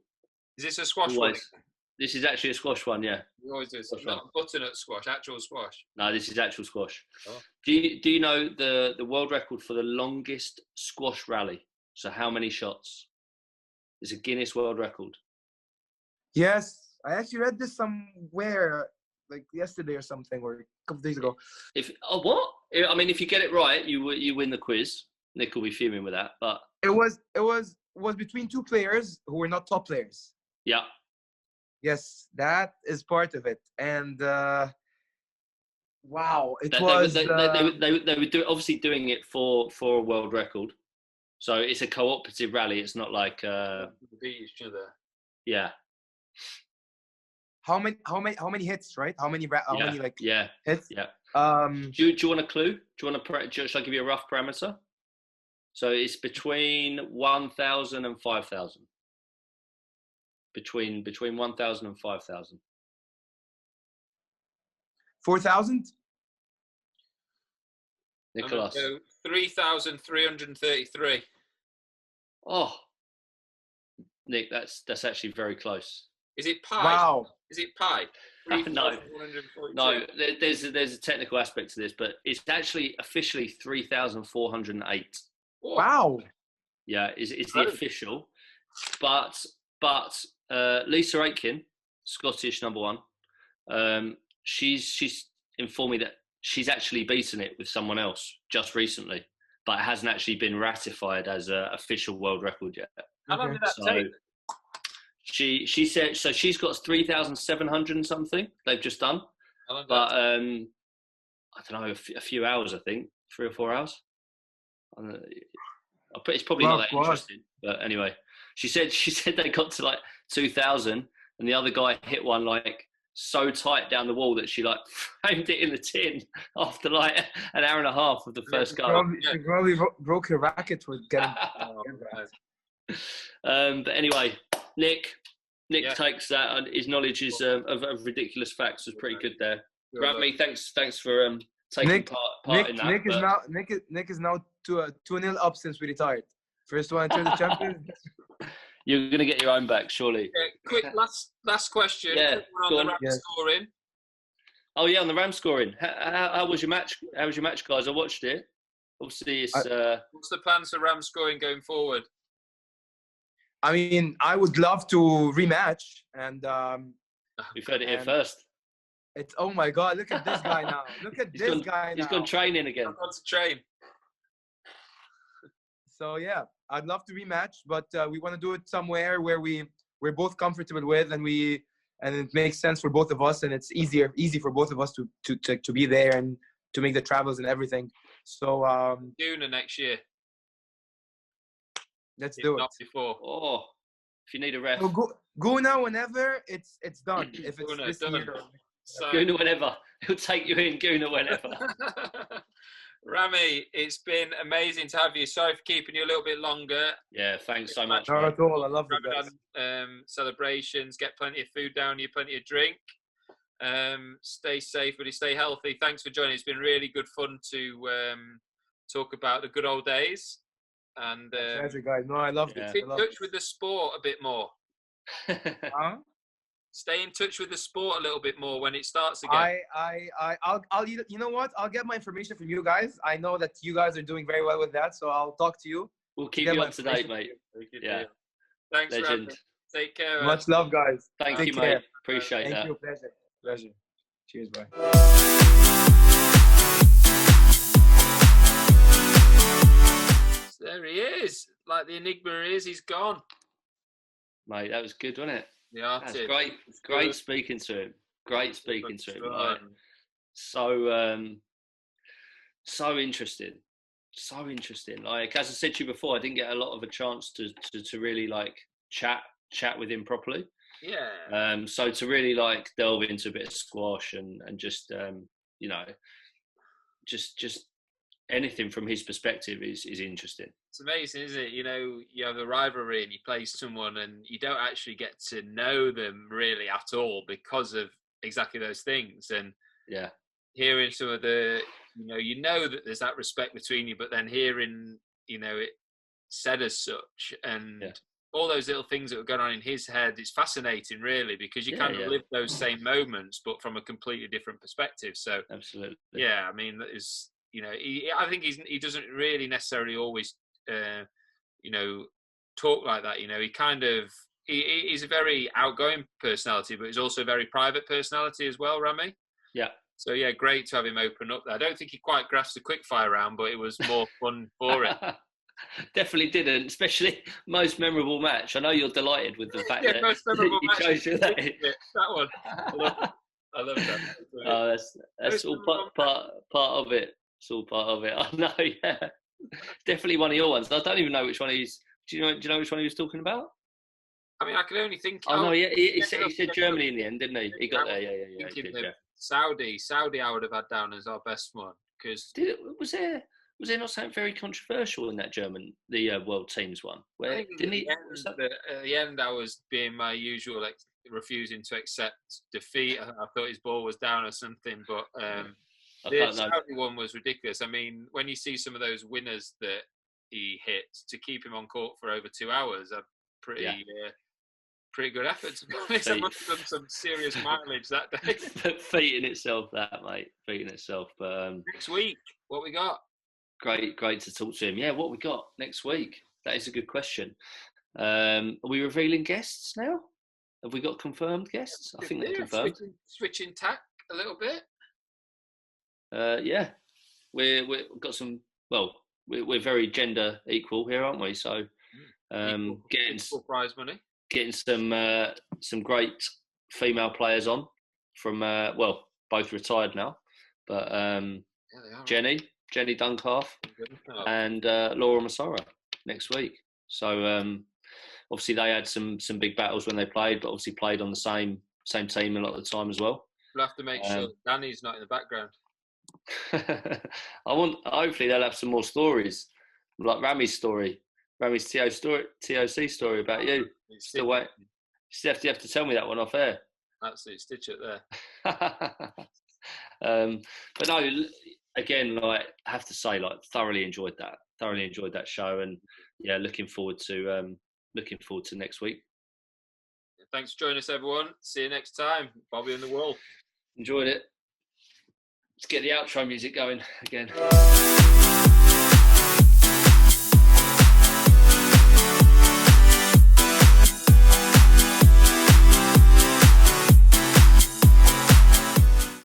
Is this a squash Always. one? This is actually a squash one, yeah. We always do not butternut squash, actual squash. No, this is actual squash. Oh. Do you know the world record for the longest squash rally? So how many shots? It's a Guinness World Record. Yes, I actually read this somewhere. like yesterday or something, or a couple of days ago. What? I mean, if you get it right, you win the quiz. Nick will be fuming with that, but It was between two players who were not top players. yeah. Yes, that is part of it. And wow, They were obviously doing it for a world record. So it's a cooperative rally. It's not like beat each other. Yeah. How many hits, right? How many like hits? Yeah. Um, do you want a clue? Do you want to? Shall I give you a rough parameter? So it's between 1,000 and 5,000. Between 1,000 and 5,000. 4,000. Nicholas. 3,333. Oh, Nick, that's actually very close. Is it pi? Wow. Is it pi? No. There's a technical aspect to this, but it's actually officially 3,408. Wow. Yeah, it's the official, but Lisa Aitken, Scottish number one, she's informed me that she's actually beaten it with someone else just recently, but it hasn't actually been ratified as an official world record yet. How long did that take? She said so. She's got 3,700 and something they've just done, but I don't know, a few hours. I think 3 or 4 hours. It's probably not that interesting, but anyway, she said they got to like 2,000, and the other guy hit one like so tight down the wall that she like framed it in the tin after like an hour and a half of the first go. She probably broke her racket with getting. But anyway, Nick takes that, and his knowledge is of ridiculous facts was pretty good there. Ramy, thanks for taking part in that. Nick is now 2-0 up since we retired. First one to the champions. You're going to get your own back, surely. Quick last question. Yeah, on the Rams scoring. Oh yeah, on the Rams scoring. How was your match? How was your match, guys? I watched it. Obviously, it's. What's the plans for Rams scoring going forward? I mean, I would love to rematch, and we've heard it here first. It's oh my God! Look at this guy now. Look at this guy now. He's gone training again. I've got to train. So yeah, I'd love to rematch, but we want to do it somewhere where we're both comfortable with, and it makes sense for both of us, and it's easy for both of us to be there and to make the travels and everything. So June next year. Let's do it. Not before. Oh, if you need a ref. So go now whenever it's done. If it's Guna, this done. year. So, Guna whenever. He'll take you in, Guna whenever. Ramy, it's been amazing to have you. Sorry for keeping you a little bit longer. Yeah, thanks so much. Not at all. I love Ramadan celebrations. Get plenty of food down you, plenty of drink. Stay safe, buddy. Stay healthy. Thanks for joining. It's been really good fun to talk about the good old days. And pleasure, guys. No, I love it. Keep in touch with the sport a bit more. Huh? Stay in touch with the sport a little bit more when it starts again. I'll you know what? I'll get my information from you guys. I know that you guys are doing very well with that, so I'll talk to you. We'll keep you up to date, mate. Yeah. Thanks, legend. Ramy. Take care. Much love, guys. Thank you, mate. Appreciate that. Thank you. Pleasure. Cheers, bye. There he is. Like the enigma is, he's gone. Mate, that was good, wasn't it? Yeah, that's great. Great speaking to him. Great speaking to him. Like, so interesting. So interesting. Like as I said to you before, I didn't get a lot of a chance to really like chat with him properly. Yeah. So to really like delve into a bit of squash and just you know, just anything from his perspective is interesting. It's amazing, isn't it? You know, you have a rivalry and you play someone and you don't actually get to know them really at all because of exactly those things. And yeah, hearing some of the, you know that there's that respect between you, but then hearing, it said as such and all those little things that were going on in his head, it's fascinating really, because you kind of live those same moments, but from a completely different perspective. So absolutely. Yeah. I mean, that is, I think he doesn't really necessarily always, talk like that. He kind of he's a very outgoing personality, but he's also a very private personality as well, Ramy. Yeah. So yeah, great to have him open up there. I don't think he quite grasped the quickfire round, but it was more fun for it. Definitely didn't, especially most memorable match. I know you're delighted with the fact that most memorable you match. chose that. That one. I love that. Oh, that's all part of it. It's all part of it. I know, yeah. Definitely one of your ones. I don't even know which one he's. Do you know which one he was talking about? I mean, I can only think. Oh no, yeah, he said Germany in the end, didn't he? He got there, yeah. He did, yeah. Saudi, I would have had down as our best one because was there not something very controversial in that the World Teams one? Where didn't he? At the end, I was being my usual, refusing to accept defeat. I thought his ball was down or something, but the Saudi one was ridiculous. I mean, when you see some of those winners that he hit, to keep him on court for over 2 hours, pretty good effort, to be honest. I must have done some serious mileage that day. Feat in itself, that, mate. Feat in itself. But next week, what we got? Great to talk to him. Yeah, what we got next week? That is a good question. Are we revealing guests now? Have we got confirmed guests? I think they're confirmed. Switching tack a little bit. Yeah, we've got some. Well, we're very gender equal here, aren't we? So, getting prize money. Getting some great female players on from both retired now, but Jenny Duncalf and Laura Massara next week. So obviously they had some big battles when they played, but obviously played on the same team a lot of the time as well. We'll have to make sure Danny's not in the background. Hopefully they'll have some more stories, like Ramy's story. Ramy's TOC story about you. Still wait. You have to tell me that one off air. Absolutely, stitch it there. But no, again, I have to say, thoroughly enjoyed that show, and yeah, looking forward to next week. Thanks for joining us, everyone. See you next time. Bobby and the Wolf. Enjoyed it. Let's get the outro music going again.